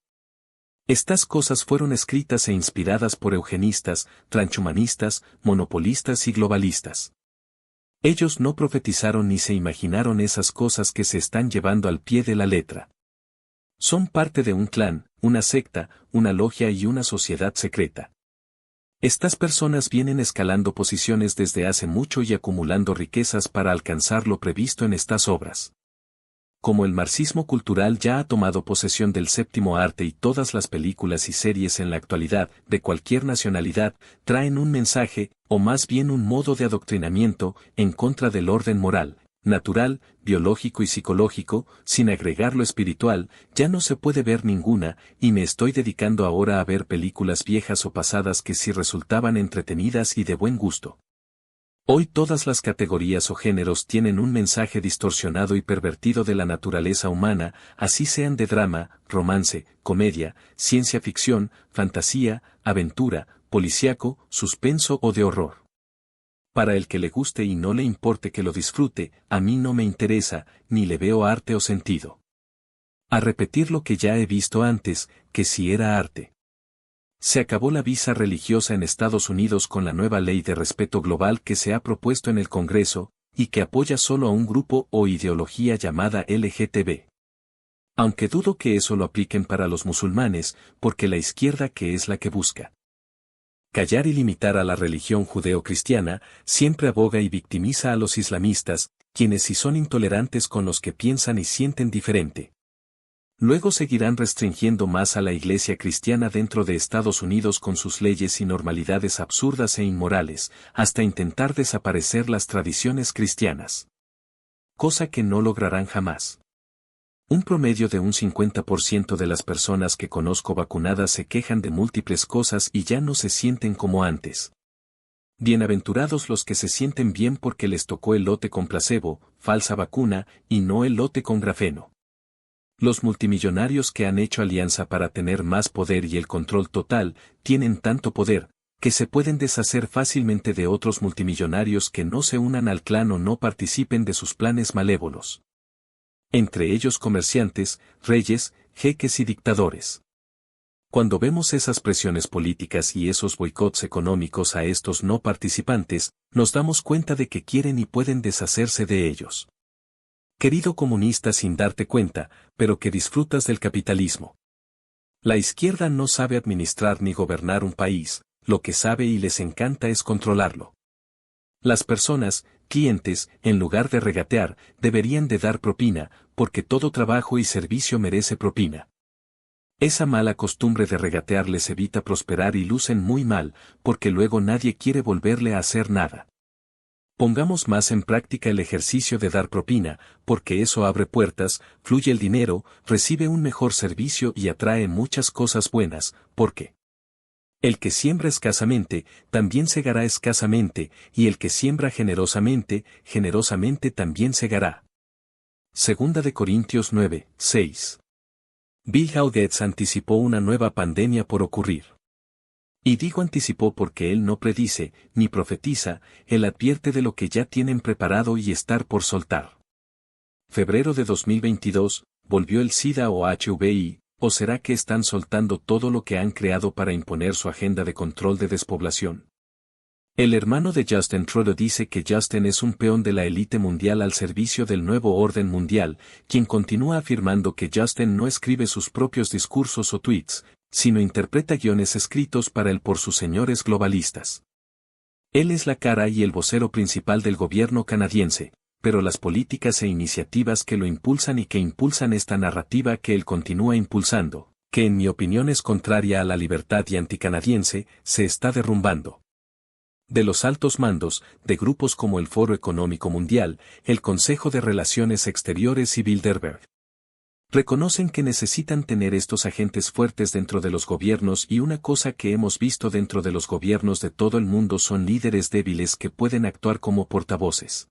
Estas cosas fueron escritas e inspiradas por eugenistas, transhumanistas, monopolistas y globalistas. Ellos no profetizaron ni se imaginaron esas cosas que se están llevando al pie de la letra. Son parte de un clan, una secta, una logia y una sociedad secreta. Estas personas vienen escalando posiciones desde hace mucho y acumulando riquezas para alcanzar lo previsto en estas obras. Como el marxismo cultural ya ha tomado posesión del séptimo arte y todas las películas y series en la actualidad, de cualquier nacionalidad, traen un mensaje, o más bien un modo de adoctrinamiento, en contra del orden moral, natural, biológico y psicológico, sin agregar lo espiritual, ya no se puede ver ninguna, y me estoy dedicando ahora a ver películas viejas o pasadas que sí resultaban entretenidas y de buen gusto. Hoy todas las categorías o géneros tienen un mensaje distorsionado y pervertido de la naturaleza humana, así sean de drama, romance, comedia, ciencia ficción, fantasía, aventura, policíaco, suspenso o de horror. Para el que le guste y no le importe que lo disfrute, a mí no me interesa, ni le veo arte o sentido. A repetir lo que ya he visto antes, que sí era arte. Se acabó la visa religiosa en Estados Unidos con la nueva ley de respeto global que se ha propuesto en el Congreso, y que apoya solo a un grupo o ideología llamada LGTB. Aunque dudo que eso lo apliquen para los musulmanes, porque la izquierda que es la que busca callar y limitar a la religión judeo-cristiana, siempre aboga y victimiza a los islamistas, quienes sí son intolerantes con los que piensan y sienten diferente. Luego seguirán restringiendo más a la Iglesia cristiana dentro de Estados Unidos con sus leyes y normalidades absurdas e inmorales, hasta intentar desaparecer las tradiciones cristianas. Cosa que no lograrán jamás. Un promedio de un 50% de las personas que conozco vacunadas se quejan de múltiples cosas y ya no se sienten como antes. Bienaventurados los que se sienten bien porque les tocó el lote con placebo, falsa vacuna, y no el lote con grafeno. Los multimillonarios que han hecho alianza para tener más poder y el control total, tienen tanto poder, que se pueden deshacer fácilmente de otros multimillonarios que no se unan al clan o no participen de sus planes malévolos. Entre ellos comerciantes, reyes, jeques y dictadores. Cuando vemos esas presiones políticas y esos boicots económicos a estos no participantes, nos damos cuenta de que quieren y pueden deshacerse de ellos. Querido comunista sin darte cuenta, pero que disfrutas del capitalismo. La izquierda no sabe administrar ni gobernar un país, lo que sabe y les encanta es controlarlo. Las personas, clientes, en lugar de regatear, deberían de dar propina, porque todo trabajo y servicio merece propina. Esa mala costumbre de regatear les evita prosperar y lucen muy mal, porque luego nadie quiere volverle a hacer nada. Pongamos más en práctica el ejercicio de dar propina, porque eso abre puertas, fluye el dinero, recibe un mejor servicio y atrae muchas cosas buenas, porque el que siembra escasamente, también segará escasamente, y el que siembra generosamente, generosamente también segará. Segunda de Corintios 9, 6. Bill Gates anticipó una nueva pandemia por ocurrir. Y digo anticipó porque él no predice, ni profetiza, él advierte de lo que ya tienen preparado y estar por soltar. febrero de 2022, ¿volvió el SIDA o HIV? ¿O será que están soltando todo lo que han creado para imponer su agenda de control de despoblación? El hermano de Justin Trudeau dice que Justin es un peón de la élite mundial al servicio del nuevo orden mundial, quien continúa afirmando que Justin no escribe sus propios discursos o tweets, sino interpreta guiones escritos para él por sus señores globalistas. Él es la cara y el vocero principal del gobierno canadiense, pero las políticas e iniciativas que lo impulsan y que impulsan esta narrativa que él continúa impulsando, que en mi opinión es contraria a la libertad y anticanadiense, se está derrumbando. De los altos mandos, de grupos como el Foro Económico Mundial, el Consejo de Relaciones Exteriores y Bilderberg. Reconocen que necesitan tener estos agentes fuertes dentro de los gobiernos y una cosa que hemos visto dentro de los gobiernos de todo el mundo son líderes débiles que pueden actuar como portavoces.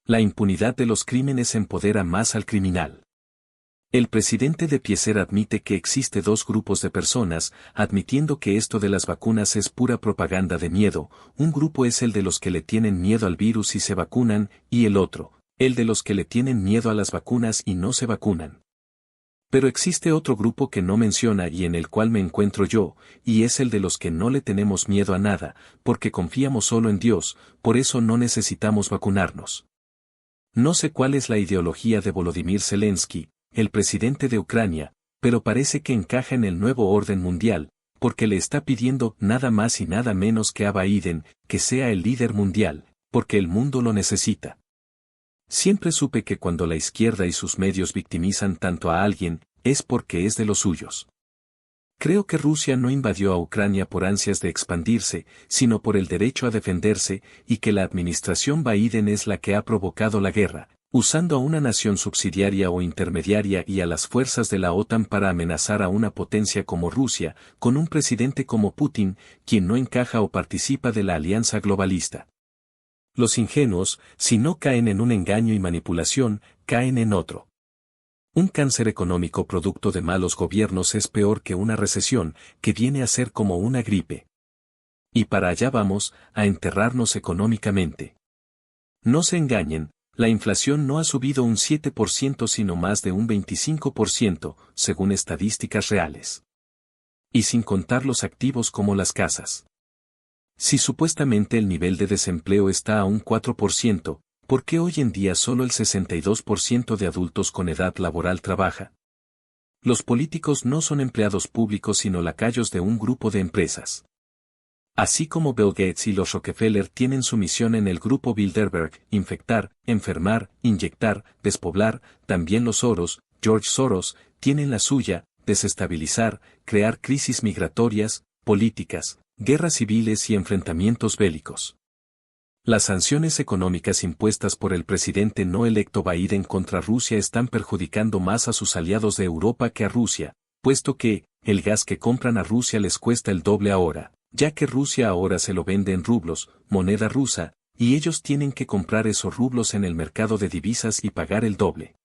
La impunidad de los crímenes empodera más al criminal. El presidente de Pfizer admite que existe dos grupos de personas, admitiendo que esto de las vacunas es pura propaganda de miedo. Un grupo es el de los que le tienen miedo al virus y se vacunan, y el otro, el de los que le tienen miedo a las vacunas y no se vacunan. Pero existe otro grupo que no menciona y en el cual me encuentro yo, y es el de los que no le tenemos miedo a nada, porque confiamos solo en Dios, por eso no necesitamos vacunarnos. No sé cuál es la ideología de Volodymyr Zelensky, el presidente de Ucrania, pero parece que encaja en el nuevo orden mundial, porque le está pidiendo nada más y nada menos que a Biden, que sea el líder mundial, porque el mundo lo necesita. Siempre supe que cuando la izquierda y sus medios victimizan tanto a alguien, es porque es de los suyos. Creo que Rusia no invadió a Ucrania por ansias de expandirse, sino por el derecho a defenderse, y que la administración Biden es la que ha provocado la guerra, usando a una nación subsidiaria o intermediaria y a las fuerzas de la OTAN para amenazar a una potencia como Rusia, con un presidente como Putin, quien no encaja o participa de la alianza globalista. Los ingenuos, si no caen en un engaño y manipulación, caen en otro. Un cáncer económico producto de malos gobiernos es peor que una recesión, que viene a ser como una gripe. Y para allá vamos, a enterrarnos económicamente. No se engañen, la inflación no ha subido un 7% sino más de un 25%, según estadísticas reales. Y sin contar los activos como las casas. Si supuestamente el nivel de desempleo está a un 4%, ¿por qué hoy en día solo el 62% de adultos con edad laboral trabaja? Los políticos no son empleados públicos sino lacayos de un grupo de empresas. Así como Bill Gates y los Rockefeller tienen su misión en el grupo Bilderberg, infectar, enfermar, inyectar, despoblar, también los Soros, George Soros, tienen la suya, desestabilizar, crear crisis migratorias, políticas, guerras civiles y enfrentamientos bélicos. Las sanciones económicas impuestas por el presidente no electo Biden contra Rusia están perjudicando más a sus aliados de Europa que a Rusia, puesto que, el gas que compran a Rusia les cuesta el doble ahora, ya que Rusia ahora se lo vende en rublos, moneda rusa, y ellos tienen que comprar esos rublos en el mercado de divisas y pagar el doble.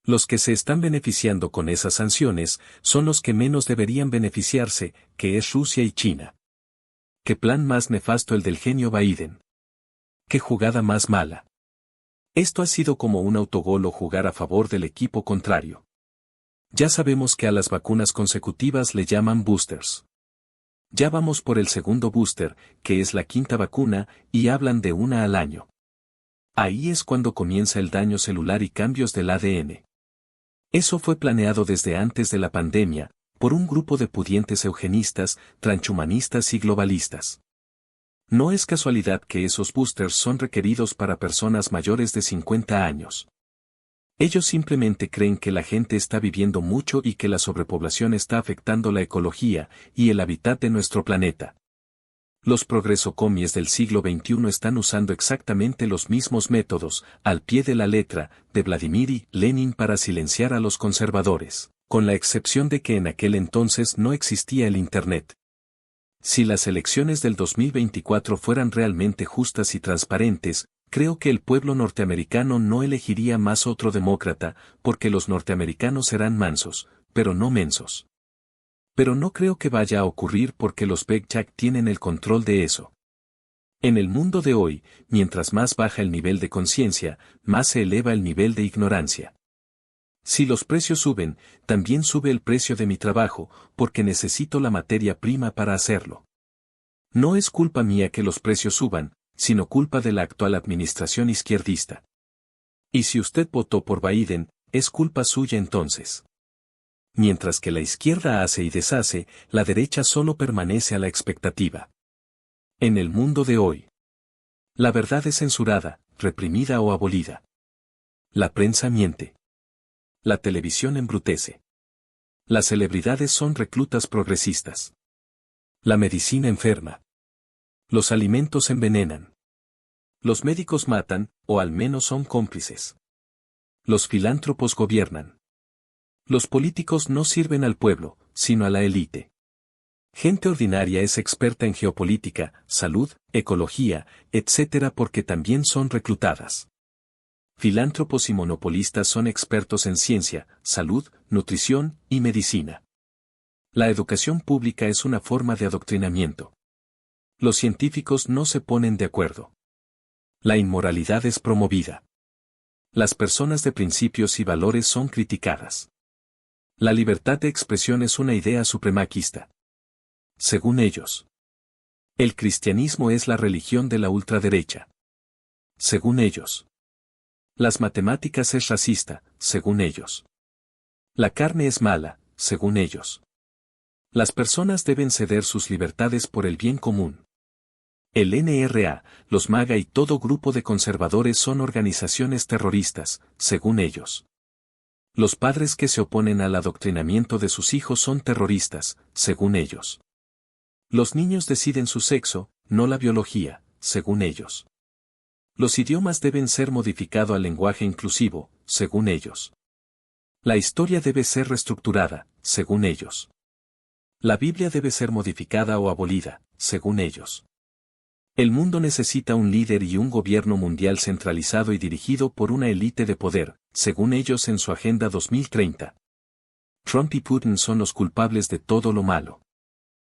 Los que se están beneficiando con esas sanciones son los que menos deberían beneficiarse, que es Rusia y China. ¿Qué plan más nefasto el del genio Biden? ¿Qué jugada más mala? Esto ha sido como un autogol o jugar a favor del equipo contrario. Ya sabemos que a las vacunas consecutivas le llaman boosters. Ya vamos por el segundo booster, que es la quinta vacuna, y hablan de una al año. Ahí es cuando comienza el daño celular y cambios del ADN. Eso fue planeado desde antes de la pandemia, por un grupo de pudientes eugenistas, transhumanistas y globalistas. No es casualidad que esos boosters son requeridos para personas mayores de 50 años. Ellos simplemente creen que la gente está viviendo mucho y que la sobrepoblación está afectando la ecología y el hábitat de nuestro planeta. Los progresocomies del siglo XXI están usando exactamente los mismos métodos, al pie de la letra, de Vladimir y Lenin para silenciar a los conservadores, con la excepción de que en aquel entonces no existía el Internet. Si las elecciones del 2024 fueran realmente justas y transparentes, creo que el pueblo norteamericano no elegiría más otro demócrata, porque los norteamericanos serán mansos, pero no mensos. Pero no creo que vaya a ocurrir porque los Big Tech tienen el control de eso. En el mundo de hoy, mientras más baja el nivel de conciencia, más se eleva el nivel de ignorancia. Si los precios suben, también sube el precio de mi trabajo, porque necesito la materia prima para hacerlo. No es culpa mía que los precios suban, sino culpa de la actual administración izquierdista. Y si usted votó por Biden, es culpa suya entonces. Mientras que la izquierda hace y deshace, la derecha solo permanece a la expectativa. En el mundo de hoy, la verdad es censurada, reprimida o abolida. La prensa miente. La televisión embrutece. Las celebridades son reclutas progresistas. La medicina enferma. Los alimentos envenenan. Los médicos matan, o al menos son cómplices. Los filántropos gobiernan. Los políticos no sirven al pueblo, sino a la élite. Gente ordinaria es experta en geopolítica, salud, ecología, etc. porque también son reclutadas. Filántropos y monopolistas son expertos en ciencia, salud, nutrición y medicina. La educación pública es una forma de adoctrinamiento. Los científicos no se ponen de acuerdo. La inmoralidad es promovida. Las personas de principios y valores son criticadas. La libertad de expresión es una idea supremaquista. Según ellos, el cristianismo es la religión de la ultraderecha. Según ellos, las matemáticas es racista, según ellos. La carne es mala, según ellos. Las personas deben ceder sus libertades por el bien común. El NRA, los MAGA y todo grupo de conservadores son organizaciones terroristas, según ellos. Los padres que se oponen al adoctrinamiento de sus hijos son terroristas, según ellos. Los niños deciden su sexo, no la biología, según ellos. Los idiomas deben ser modificados al lenguaje inclusivo, según ellos. La historia debe ser reestructurada, según ellos. La Biblia debe ser modificada o abolida, según ellos. El mundo necesita un líder y un gobierno mundial centralizado y dirigido por una élite de poder, según ellos en su Agenda 2030. Trump y Putin son los culpables de todo lo malo.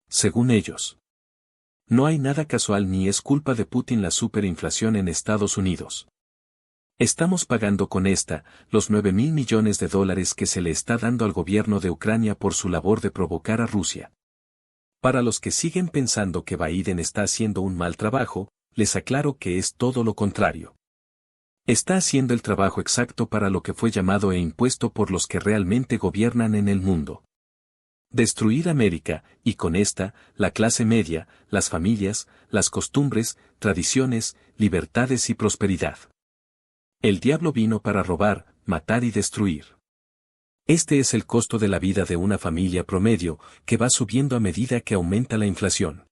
Según ellos. No hay nada casual ni es culpa de Putin la superinflación en Estados Unidos. Estamos pagando con esta, los 9.000 millones de dólares que se le está dando al gobierno de Ucrania por su labor de provocar a Rusia. Para los que siguen pensando que Biden está haciendo un mal trabajo, les aclaro que es todo lo contrario. Está haciendo el trabajo exacto para lo que fue llamado e impuesto por los que realmente gobiernan en el mundo. Destruir América, y con esta, la clase media, las familias, las costumbres, tradiciones, libertades y prosperidad. El diablo vino para robar, matar y destruir. Este es el costo de la vida de una familia promedio, que va subiendo a medida que aumenta la inflación.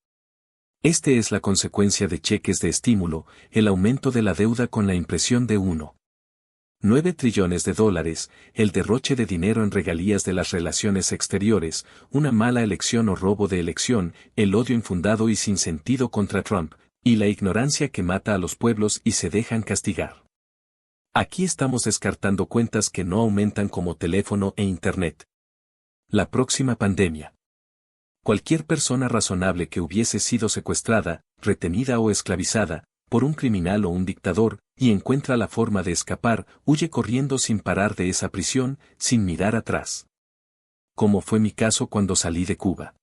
Este es la consecuencia de cheques de estímulo, el aumento de la deuda con la impresión de 1,9 trillones de dólares, el derroche de dinero en regalías de las relaciones exteriores, una mala elección o robo de elección, el odio infundado y sin sentido contra Trump, y la ignorancia que mata a los pueblos y se dejan castigar. Aquí estamos descartando cuentas que no aumentan como teléfono e Internet. La próxima pandemia. Cualquier persona razonable que hubiese sido secuestrada, retenida o esclavizada, por un criminal o un dictador, y encuentra la forma de escapar, huye corriendo sin parar de esa prisión, sin mirar atrás. Como fue mi caso cuando salí de Cuba.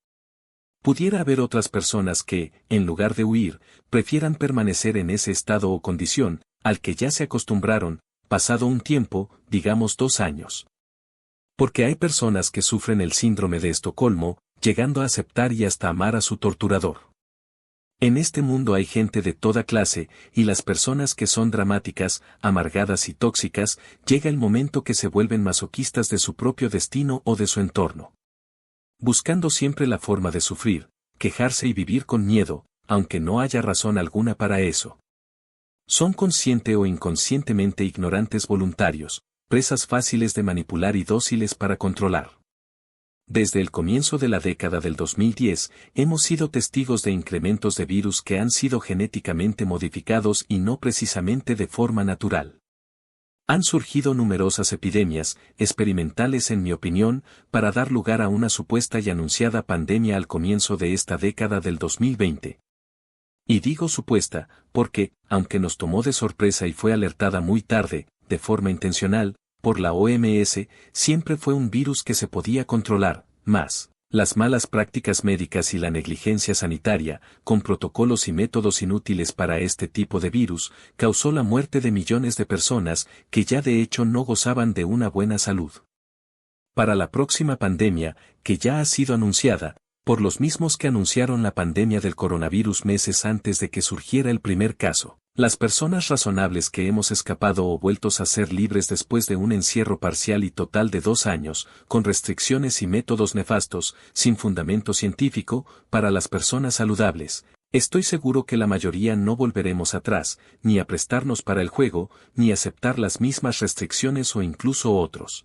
Pudiera haber otras personas que, en lugar de huir, prefieran permanecer en ese estado o condición, al que ya se acostumbraron, pasado un tiempo, digamos 2 años. Porque hay personas que sufren el síndrome de Estocolmo, llegando a aceptar y hasta amar a su torturador. En este mundo hay gente de toda clase, y las personas que son dramáticas, amargadas y tóxicas, llega el momento que se vuelven masoquistas de su propio destino o de su entorno. Buscando siempre la forma de sufrir, quejarse y vivir con miedo, aunque no haya razón alguna para eso. Son consciente o inconscientemente ignorantes voluntarios, presas fáciles de manipular y dóciles para controlar. Desde el comienzo de la década del 2010, hemos sido testigos de incrementos de virus que han sido genéticamente modificados y no precisamente de forma natural. Han surgido numerosas epidemias, experimentales en mi opinión, para dar lugar a una supuesta y anunciada pandemia al comienzo de esta década del 2020. Y digo supuesta, porque, aunque nos tomó de sorpresa y fue alertada muy tarde, de forma intencional, por la OMS, siempre fue un virus que se podía controlar, más. Las malas prácticas médicas y la negligencia sanitaria, con protocolos y métodos inútiles para este tipo de virus, causó la muerte de millones de personas que ya de hecho no gozaban de una buena salud. Para la próxima pandemia, que ya ha sido anunciada, por los mismos que anunciaron la pandemia del coronavirus meses antes de que surgiera el primer caso, las personas razonables que hemos escapado o vueltos a ser libres después de un encierro parcial y total de 2 años, con restricciones y métodos nefastos, sin fundamento científico, para las personas saludables, estoy seguro que la mayoría no volveremos atrás, ni a prestarnos para el juego, ni aceptar las mismas restricciones o incluso otros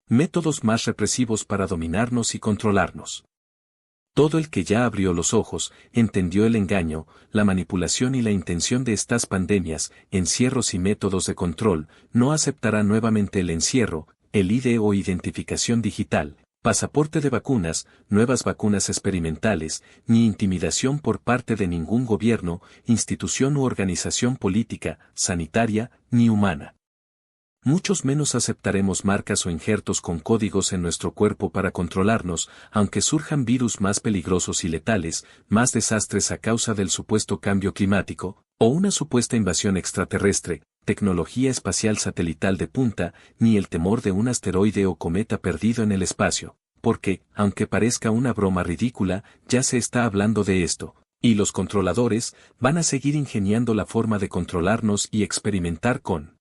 métodos más represivos para dominarnos y controlarnos. Todo el que ya abrió los ojos, entendió el engaño, la manipulación y la intención de estas pandemias, encierros y métodos de control, no aceptará nuevamente el encierro, el ID o identificación digital, pasaporte de vacunas, nuevas vacunas experimentales, ni intimidación por parte de ningún gobierno, institución u organización política, sanitaria, ni humana. Muchos menos aceptaremos marcas o injertos con códigos en nuestro cuerpo para controlarnos, aunque surjan virus más peligrosos y letales, más desastres a causa del supuesto cambio climático, o una supuesta invasión extraterrestre, tecnología espacial satelital de punta, ni el temor de un asteroide o cometa perdido en el espacio, porque, aunque parezca una broma ridícula, ya se está hablando de esto, y los controladores van a seguir ingeniando la forma de controlarnos y experimentar con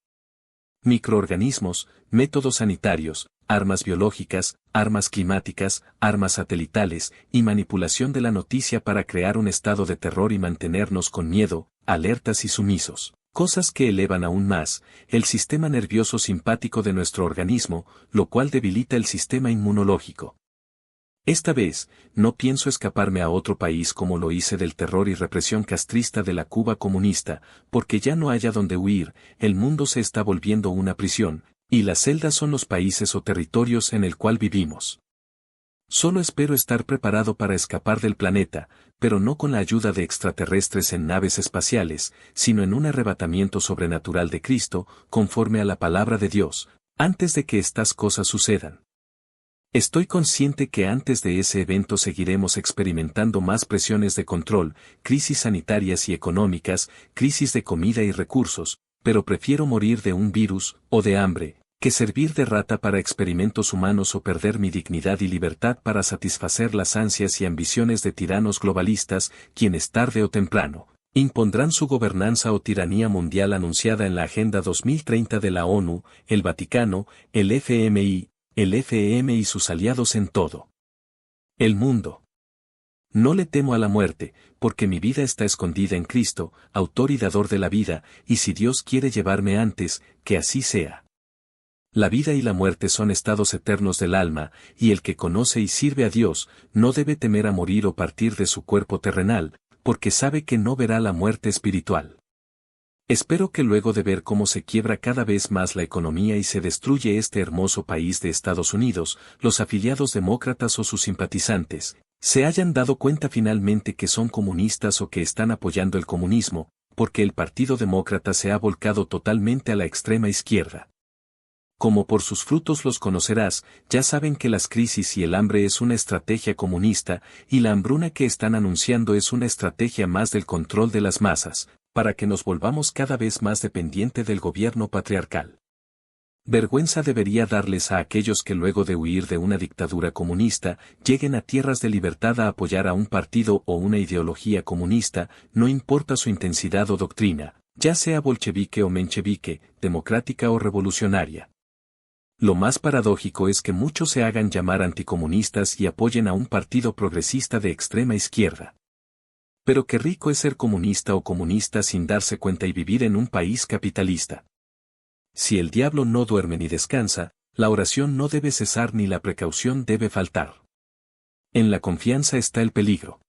microorganismos, métodos sanitarios, armas biológicas, armas climáticas, armas satelitales, y manipulación de la noticia para crear un estado de terror y mantenernos con miedo, alertas y sumisos, cosas que elevan aún más el sistema nervioso simpático de nuestro organismo, lo cual debilita el sistema inmunológico. Esta vez, no pienso escaparme a otro país como lo hice del terror y represión castrista de la Cuba comunista, porque ya no haya donde huir, el mundo se está volviendo una prisión, y las celdas son los países o territorios en el cual vivimos. Solo espero estar preparado para escapar del planeta, pero no con la ayuda de extraterrestres en naves espaciales, sino en un arrebatamiento sobrenatural de Cristo, conforme a la palabra de Dios, antes de que estas cosas sucedan. Estoy consciente que antes de ese evento seguiremos experimentando más presiones de control, crisis sanitarias y económicas, crisis de comida y recursos, pero prefiero morir de un virus, o de hambre, que servir de rata para experimentos humanos o perder mi dignidad y libertad para satisfacer las ansias y ambiciones de tiranos globalistas, quienes tarde o temprano impondrán su gobernanza o tiranía mundial anunciada en la Agenda 2030 de la ONU, el Vaticano, el FMI, el FM y sus aliados en todo el mundo. No le temo a la muerte, porque mi vida está escondida en Cristo, autor y dador de la vida, y si Dios quiere llevarme antes, que así sea. La vida y la muerte son estados eternos del alma, y el que conoce y sirve a Dios, no debe temer a morir o partir de su cuerpo terrenal, porque sabe que no verá la muerte espiritual. Espero que luego de ver cómo se quiebra cada vez más la economía y se destruye este hermoso país de Estados Unidos, los afiliados demócratas o sus simpatizantes, se hayan dado cuenta finalmente que son comunistas o que están apoyando el comunismo, porque el Partido Demócrata se ha volcado totalmente a la extrema izquierda. Como por sus frutos los conocerás, ya saben que las crisis y el hambre es una estrategia comunista, y la hambruna que están anunciando es una estrategia más del control de las masas, para que nos volvamos cada vez más dependiente del gobierno patriarcal. Vergüenza debería darles a aquellos que luego de huir de una dictadura comunista, lleguen a tierras de libertad a apoyar a un partido o una ideología comunista, no importa su intensidad o doctrina, ya sea bolchevique o menchevique, democrática o revolucionaria. Lo más paradójico es que muchos se hagan llamar anticomunistas y apoyen a un partido progresista de extrema izquierda. Pero qué rico es ser comunista o comunista sin darse cuenta y vivir en un país capitalista. Si el diablo no duerme ni descansa, la oración no debe cesar ni la precaución debe faltar. En la confianza está el peligro.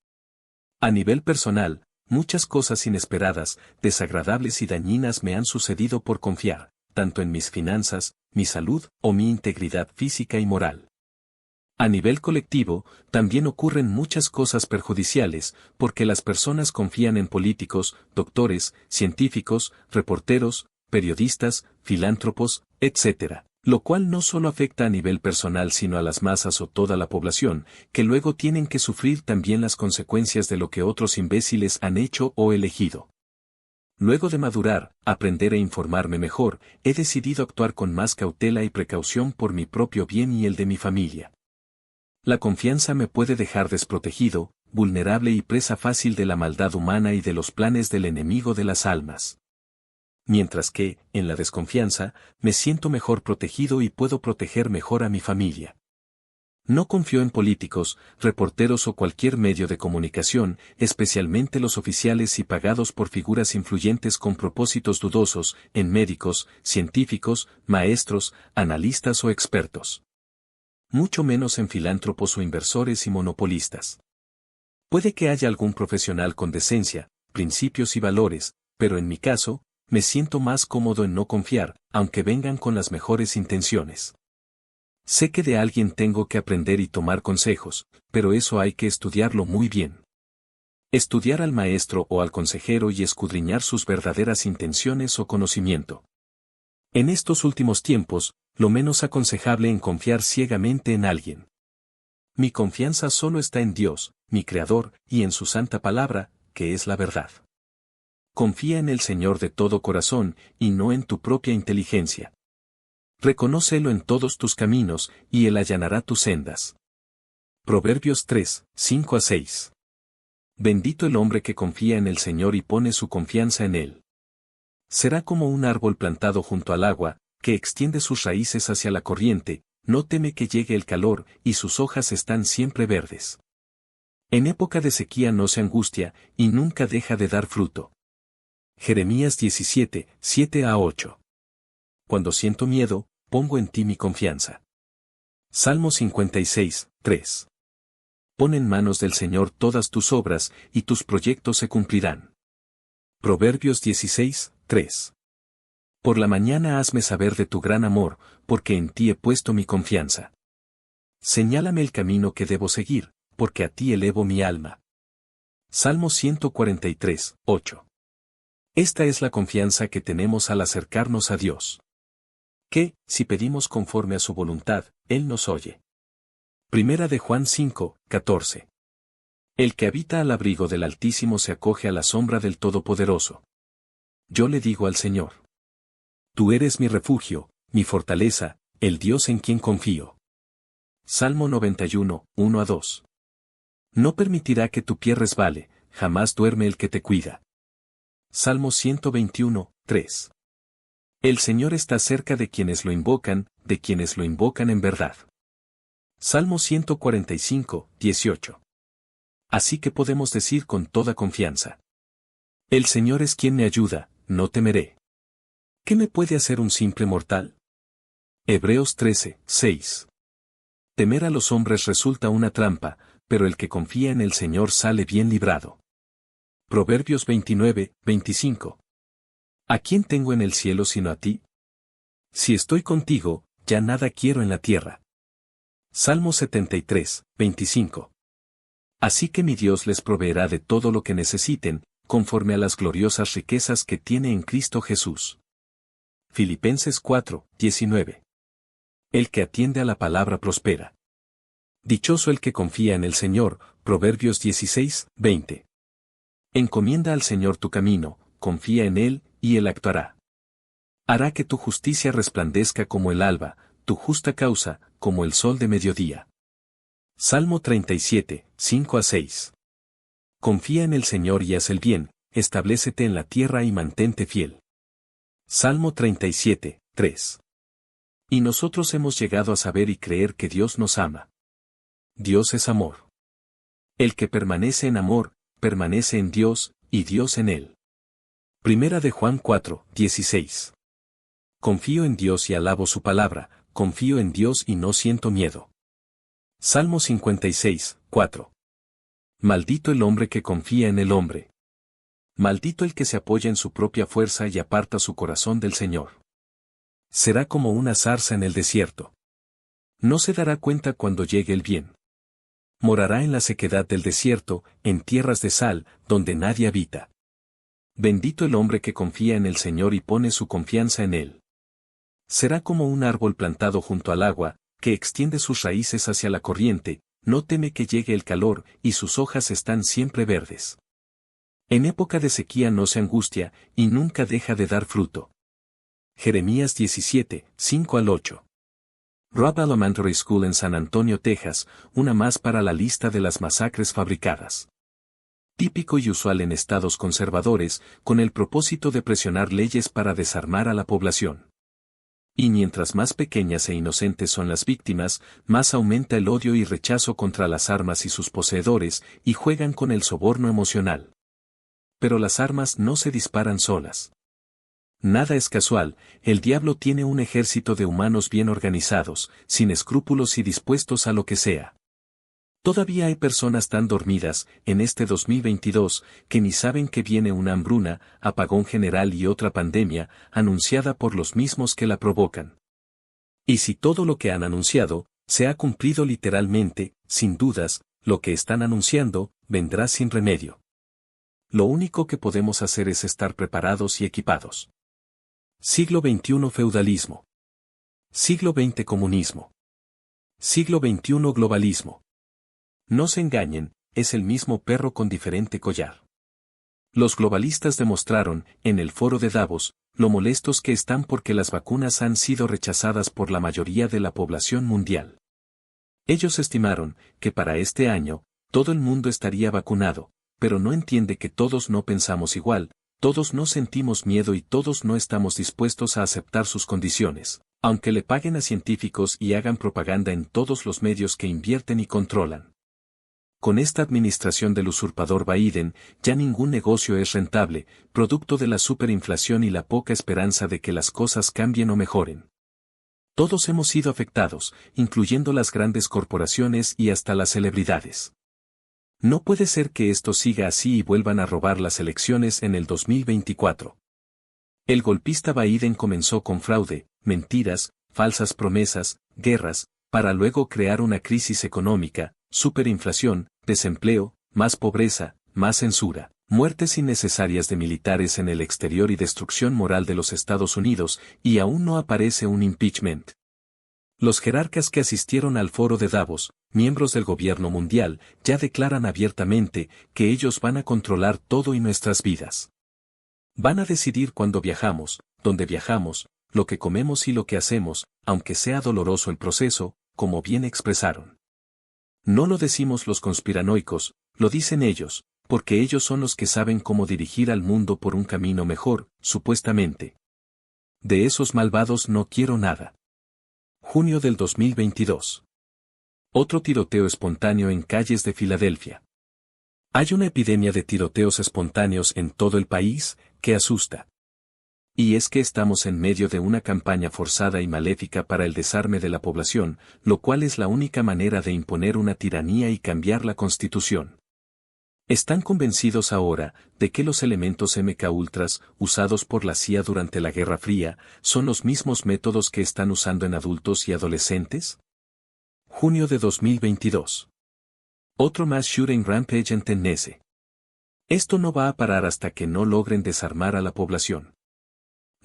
A nivel personal, muchas cosas inesperadas, desagradables y dañinas me han sucedido por confiar, tanto en mis finanzas, mi salud o mi integridad física y moral. A nivel colectivo, también ocurren muchas cosas perjudiciales, porque las personas confían en políticos, doctores, científicos, reporteros, periodistas, filántropos, etc. Lo cual no solo afecta a nivel personal sino a las masas o toda la población, que luego tienen que sufrir también las consecuencias de lo que otros imbéciles han hecho o elegido. Luego de madurar, aprender e informarme mejor, he decidido actuar con más cautela y precaución por mi propio bien y el de mi familia. La confianza me puede dejar desprotegido, vulnerable y presa fácil de la maldad humana y de los planes del enemigo de las almas. Mientras que, en la desconfianza, me siento mejor protegido y puedo proteger mejor a mi familia. No confío en políticos, reporteros o cualquier medio de comunicación, especialmente los oficiales y pagados por figuras influyentes con propósitos dudosos, en médicos, científicos, maestros, analistas o expertos. Mucho menos en filántropos o inversores y monopolistas. Puede que haya algún profesional con decencia, principios y valores, pero en mi caso, me siento más cómodo en no confiar, aunque vengan con las mejores intenciones. Sé que de alguien tengo que aprender y tomar consejos, pero eso hay que estudiarlo muy bien. Estudiar al maestro o al consejero y escudriñar sus verdaderas intenciones o conocimiento. En estos últimos tiempos, lo menos aconsejable en confiar ciegamente en alguien. Mi confianza solo está en Dios, mi Creador, y en su santa palabra, que es la verdad. Confía en el Señor de todo corazón, y no en tu propia inteligencia. Reconócelo en todos tus caminos, y Él allanará tus sendas. Proverbios 3, 5-6. Bendito el hombre que confía en el Señor y pone su confianza en Él. Será como un árbol plantado junto al agua, que extiende sus raíces hacia la corriente, no teme que llegue el calor, y sus hojas están siempre verdes. En época de sequía no se angustia, y nunca deja de dar fruto. Jeremías 17, 7-8. Cuando siento miedo, pongo en ti mi confianza. Salmo 56, 3. Pon en manos del Señor todas tus obras, y tus proyectos se cumplirán. Proverbios 16, 3. Por la mañana hazme saber de tu gran amor, porque en ti he puesto mi confianza. Señálame el camino que debo seguir, porque a ti elevo mi alma. Salmo 143, 8. Esta es la confianza que tenemos al acercarnos a Dios. Que, si pedimos conforme a su voluntad, Él nos oye. Primera de Juan 5, 14. El que habita al abrigo del Altísimo se acoge a la sombra del Todopoderoso. Yo le digo al Señor: Tú eres mi refugio, mi fortaleza, el Dios en quien confío. Salmo 91, 1-2. No permitirá que tu pie resbale, jamás duerme el que te cuida. Salmo 121, 3. El Señor está cerca de quienes lo invocan en verdad. Salmo 145, 18. Así que podemos decir con toda confianza: El Señor es quien me ayuda, no temeré. ¿Qué me puede hacer un simple mortal? Hebreos 13, 6. Temer a los hombres resulta una trampa, pero el que confía en el Señor sale bien librado. Proverbios 29, 25. ¿A quién tengo en el cielo sino a ti? Si estoy contigo, ya nada quiero en la tierra. Salmo 73, 25. Así que mi Dios les proveerá de todo lo que necesiten, conforme a las gloriosas riquezas que tiene en Cristo Jesús. Filipenses 4, 19. El que atiende a la palabra prospera. Dichoso el que confía en el Señor, Proverbios 16, 20. Encomienda al Señor tu camino, confía en Él, y Él actuará. Hará que tu justicia resplandezca como el alba, tu justa causa, como el sol de mediodía. Salmo 37, 5-6. Confía en el Señor y haz el bien, establécete en la tierra y mantente fiel. Salmo 37, 3. Y nosotros hemos llegado a saber y creer que Dios nos ama. Dios es amor. El que permanece en amor, permanece en Dios, y Dios en él. Primera de Juan 4, 16. Confío en Dios y alabo su palabra, confío en Dios y no siento miedo. Salmo 56, 4. Maldito el hombre que confía en el hombre. Maldito el que se apoya en su propia fuerza y aparta su corazón del Señor. Será como una zarza en el desierto. No se dará cuenta cuando llegue el bien. Morará en la sequedad del desierto, en tierras de sal, donde nadie habita. Bendito el hombre que confía en el Señor y pone su confianza en Él. Será como un árbol plantado junto al agua, que extiende sus raíces hacia la corriente, no teme que llegue el calor, y sus hojas están siempre verdes. En época de sequía no se angustia, y nunca deja de dar fruto. Jeremías 17, 5-8. Robb Elementary School en San Antonio, Texas, una más para la lista de las masacres fabricadas. Típico y usual en estados conservadores, con el propósito de presionar leyes para desarmar a la población. Y mientras más pequeñas e inocentes son las víctimas, más aumenta el odio y rechazo contra las armas y sus poseedores, y juegan con el soborno emocional. Pero las armas no se disparan solas. Nada es casual, el diablo tiene un ejército de humanos bien organizados, sin escrúpulos y dispuestos a lo que sea. Todavía hay personas tan dormidas, en este 2022, que ni saben que viene una hambruna, apagón general y otra pandemia, anunciada por los mismos que la provocan. Y si todo lo que han anunciado, se ha cumplido literalmente, sin dudas, lo que están anunciando, vendrá sin remedio. Lo único que podemos hacer es estar preparados y equipados. Siglo XXI feudalismo. Siglo XX comunismo. Siglo XXI globalismo. No se engañen, es el mismo perro con diferente collar. Los globalistas demostraron, en el foro de Davos, lo molestos que están porque las vacunas han sido rechazadas por la mayoría de la población mundial. Ellos estimaron que para este año, todo el mundo estaría vacunado, pero no entiende que todos no pensamos igual, todos no sentimos miedo y todos no estamos dispuestos a aceptar sus condiciones, aunque le paguen a científicos y hagan propaganda en todos los medios que invierten y controlan. Con esta administración del usurpador Biden, ya ningún negocio es rentable, producto de la superinflación y la poca esperanza de que las cosas cambien o mejoren. Todos hemos sido afectados, incluyendo las grandes corporaciones y hasta las celebridades. No puede ser que esto siga así y vuelvan a robar las elecciones en el 2024. El golpista Biden comenzó con fraude, mentiras, falsas promesas, guerras, para luego crear una crisis económica, superinflación, desempleo, más pobreza, más censura, muertes innecesarias de militares en el exterior y destrucción moral de los Estados Unidos, y aún no aparece un impeachment. Los jerarcas que asistieron al foro de Davos, miembros del gobierno mundial, ya declaran abiertamente que ellos van a controlar todo y nuestras vidas. Van a decidir cuándo viajamos, dónde viajamos, lo que comemos y lo que hacemos, aunque sea doloroso el proceso, como bien expresaron. No lo decimos los conspiranoicos, lo dicen ellos, porque ellos son los que saben cómo dirigir al mundo por un camino mejor, supuestamente. De esos malvados no quiero nada. Junio del 2022. Otro tiroteo espontáneo en calles de Filadelfia. Hay una epidemia de tiroteos espontáneos en todo el país, que asusta. Y es que estamos en medio de una campaña forzada y maléfica para el desarme de la población, lo cual es la única manera de imponer una tiranía y cambiar la Constitución. Están convencidos ahora de que los elementos MK-Ultras, usados por la CIA durante la Guerra Fría, son los mismos métodos que están usando en adultos y adolescentes. Junio de 2022. Otro mass shooting rampage en Tennessee. Esto no va a parar hasta que no logren desarmar a la población.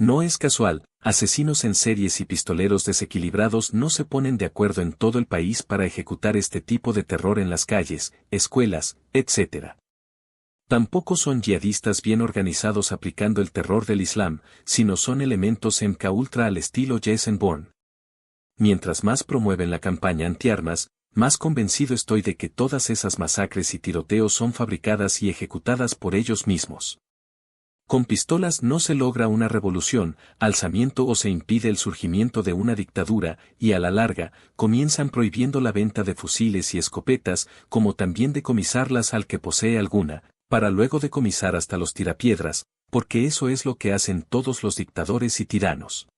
No es casual, asesinos en series y pistoleros desequilibrados no se ponen de acuerdo en todo el país para ejecutar este tipo de terror en las calles, escuelas, etc. Tampoco son yihadistas bien organizados aplicando el terror del Islam, sino son elementos MK-Ultra al estilo Jason Bourne. Mientras más promueven la campaña antiarmas, más convencido estoy de que todas esas masacres y tiroteos son fabricadas y ejecutadas por ellos mismos. Con pistolas no se logra una revolución, alzamiento o se impide el surgimiento de una dictadura, y a la larga, comienzan prohibiendo la venta de fusiles y escopetas, como también decomisarlas al que posee alguna, para luego decomisar hasta los tirapiedras, porque eso es lo que hacen todos los dictadores y tiranos.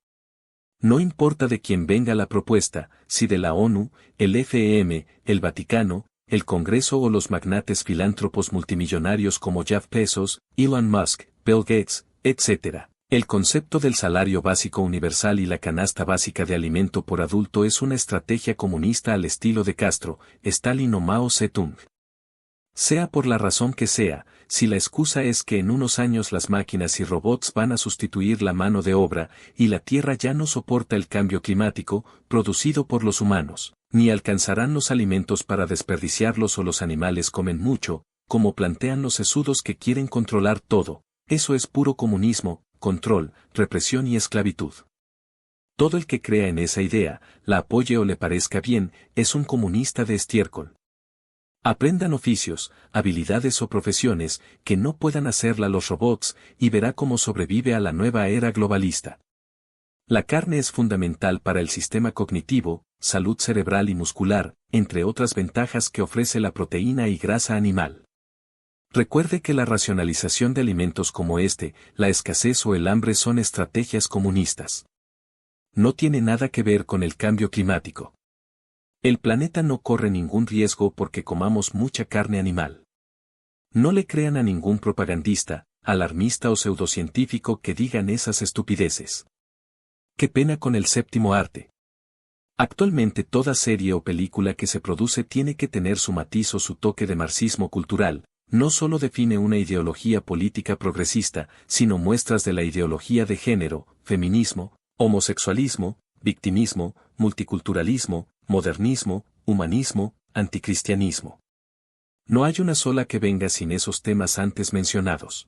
No importa de quién venga la propuesta, si de la ONU, el FEM, el Vaticano, el Congreso o los magnates filántropos multimillonarios como Jeff Bezos, Elon Musk, Bill Gates, etc. El concepto del salario básico universal y la canasta básica de alimento por adulto es una estrategia comunista al estilo de Castro, Stalin o Mao Zedong. Sea por la razón que sea, si la excusa es que en unos años las máquinas y robots van a sustituir la mano de obra y la Tierra ya no soporta el cambio climático producido por los humanos, ni alcanzarán los alimentos para desperdiciarlos o los animales comen mucho, como plantean los sesudos que quieren controlar todo, eso es puro comunismo, control, represión y esclavitud. Todo el que crea en esa idea, la apoye o le parezca bien, es un comunista de estiércol. Aprendan oficios, habilidades o profesiones que no puedan hacerla los robots y verá cómo sobrevive a la nueva era globalista. La carne es fundamental para el sistema cognitivo, salud cerebral y muscular, entre otras ventajas que ofrece la proteína y grasa animal. Recuerde que la racionalización de alimentos como la escasez o el hambre son estrategias comunistas. No tiene nada que ver con el cambio climático. El planeta no corre ningún riesgo porque comamos mucha carne animal. No le crean a ningún propagandista, alarmista o pseudocientífico que digan esas estupideces. Qué pena con el séptimo arte. Actualmente toda serie o película que se produce tiene que tener su matiz o su toque de marxismo cultural. No solo define una ideología política progresista, sino muestras de la ideología de género, feminismo, homosexualismo, victimismo, multiculturalismo, modernismo, humanismo, anticristianismo. No hay una sola que venga sin esos temas antes mencionados.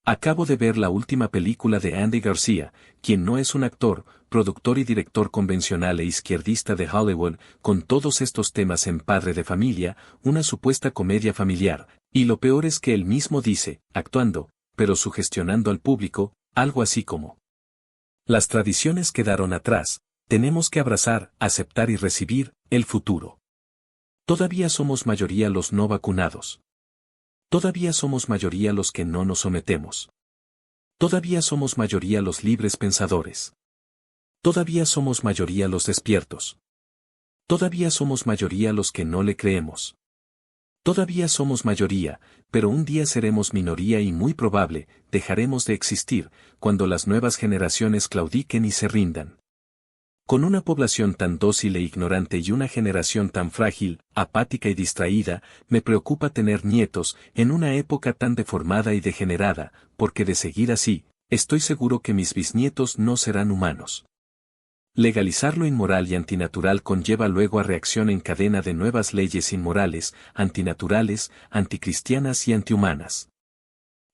Acabo de ver la última película de Andy García, quien no es un actor, productor y director convencional e izquierdista de Hollywood, con todos estos temas en Padre de Familia, una supuesta comedia familiar, y lo peor es que él mismo dice, actuando, pero sugestionando al público, algo así como: las tradiciones quedaron atrás, tenemos que abrazar, aceptar y recibir el futuro. Todavía somos mayoría los no vacunados. Todavía somos mayoría los que no nos sometemos. Todavía somos mayoría los libres pensadores. Todavía somos mayoría los despiertos. Todavía somos mayoría los que no le creemos. Todavía somos mayoría, pero un día seremos minoría y muy probable, dejaremos de existir, cuando las nuevas generaciones claudiquen y se rindan. Con una población tan dócil e ignorante y una generación tan frágil, apática y distraída, me preocupa tener nietos en una época tan deformada y degenerada, porque de seguir así, estoy seguro que mis bisnietos no serán humanos. Legalizar lo inmoral y antinatural conlleva luego a reacción en cadena de nuevas leyes inmorales, antinaturales, anticristianas y antihumanas.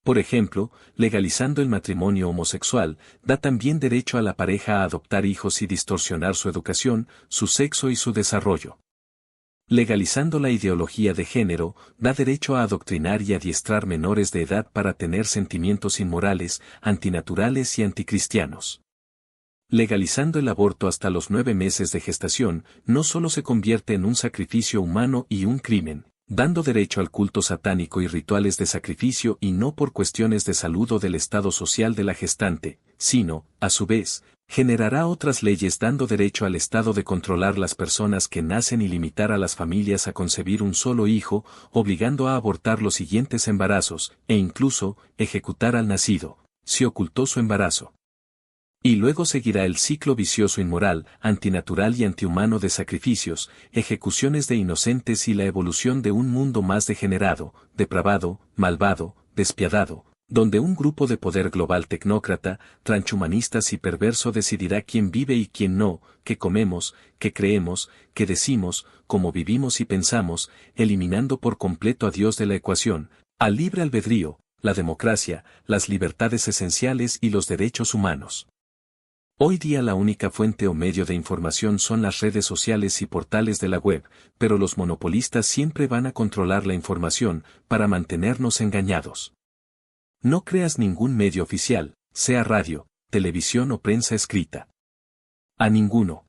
Por ejemplo, legalizando el matrimonio homosexual, da también derecho a la pareja a adoptar hijos y distorsionar su educación, su sexo y su desarrollo. Legalizando la ideología de género, da derecho a adoctrinar y adiestrar menores de edad para tener sentimientos inmorales, antinaturales y anticristianos. Legalizando el aborto hasta los 9 meses de gestación, no solo se convierte en un sacrificio humano y un crimen, dando derecho al culto satánico y rituales de sacrificio y no por cuestiones de salud o del estado social de la gestante, sino, a su vez, generará otras leyes dando derecho al Estado de controlar las personas que nacen y limitar a las familias a concebir un solo hijo, obligando a abortar los siguientes embarazos, e incluso, ejecutar al nacido, si ocultó su embarazo. Y luego seguirá el ciclo vicioso inmoral, antinatural y antihumano de sacrificios, ejecuciones de inocentes y la evolución de un mundo más degenerado, depravado, malvado, despiadado, donde un grupo de poder global tecnócrata, transhumanistas y perverso decidirá quién vive y quién no, qué comemos, qué creemos, qué decimos, cómo vivimos y pensamos, eliminando por completo a Dios de la ecuación, al libre albedrío, la democracia, las libertades esenciales y los derechos humanos. Hoy día la única fuente o medio de información son las redes sociales y portales de la web, pero los monopolistas siempre van a controlar la información, para mantenernos engañados. No creas ningún medio oficial, sea radio, televisión o prensa escrita. A ninguno.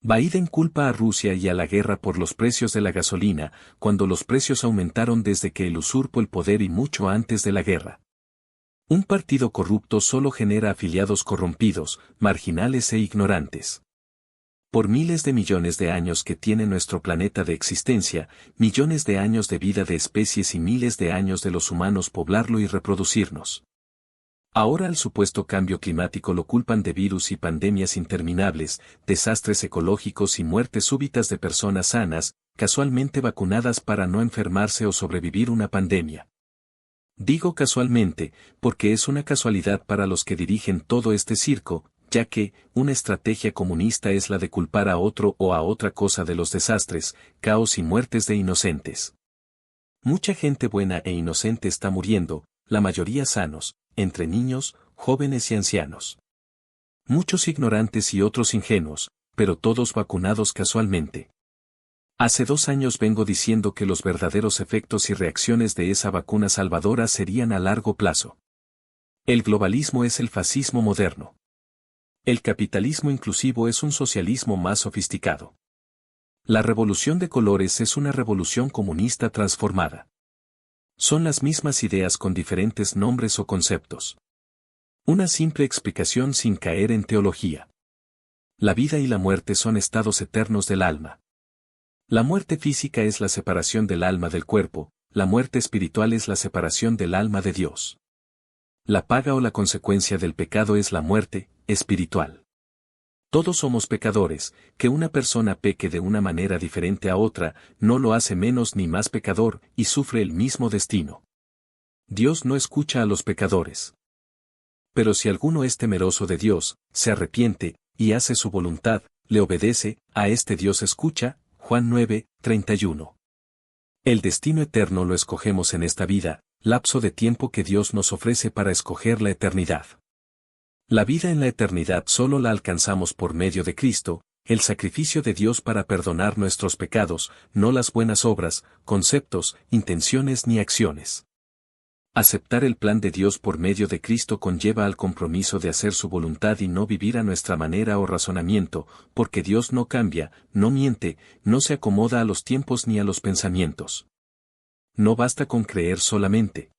Biden culpa a Rusia y a la guerra por los precios de la gasolina, cuando los precios aumentaron desde que él usurpó el poder y mucho antes de la guerra. Un partido corrupto solo genera afiliados corrompidos, marginales e ignorantes. Por miles de millones de años que tiene nuestro planeta de existencia, millones de años de vida de especies y miles de años de los humanos poblarlo y reproducirnos. Ahora al supuesto cambio climático lo culpan de virus y pandemias interminables, desastres ecológicos y muertes súbitas de personas sanas, casualmente vacunadas para no enfermarse o sobrevivir una pandemia. Digo casualmente, porque es una casualidad para los que dirigen todo este circo, ya que una estrategia comunista es la de culpar a otro o a otra cosa de los desastres, caos y muertes de inocentes. Mucha gente buena e inocente está muriendo, la mayoría sanos, entre niños, jóvenes y ancianos. Muchos ignorantes y otros ingenuos, pero todos vacunados casualmente. Hace 2 años vengo diciendo que los verdaderos efectos y reacciones de esa vacuna salvadora serían a largo plazo. El globalismo es el fascismo moderno. El capitalismo inclusivo es un socialismo más sofisticado. La revolución de colores es una revolución comunista transformada. Son las mismas ideas con diferentes nombres o conceptos. Una simple explicación sin caer en teología. La vida y la muerte son estados eternos del alma. La muerte física es la separación del alma del cuerpo, la muerte espiritual es la separación del alma de Dios. La paga o la consecuencia del pecado es la muerte espiritual. Todos somos pecadores, que una persona peque de una manera diferente a otra, no lo hace menos ni más pecador, y sufre el mismo destino. Dios no escucha a los pecadores. Pero si alguno es temeroso de Dios, se arrepiente, y hace su voluntad, le obedece, a este Dios escucha, Juan 9, 31. El destino eterno lo escogemos en esta vida, lapso de tiempo que Dios nos ofrece para escoger la eternidad. La vida en la eternidad solo la alcanzamos por medio de Cristo, el sacrificio de Dios para perdonar nuestros pecados, no las buenas obras, conceptos, intenciones ni acciones. Aceptar el plan de Dios por medio de Cristo conlleva al compromiso de hacer su voluntad y no vivir a nuestra manera o razonamiento, porque Dios no cambia, no miente, no se acomoda a los tiempos ni a los pensamientos. No basta con creer solamente.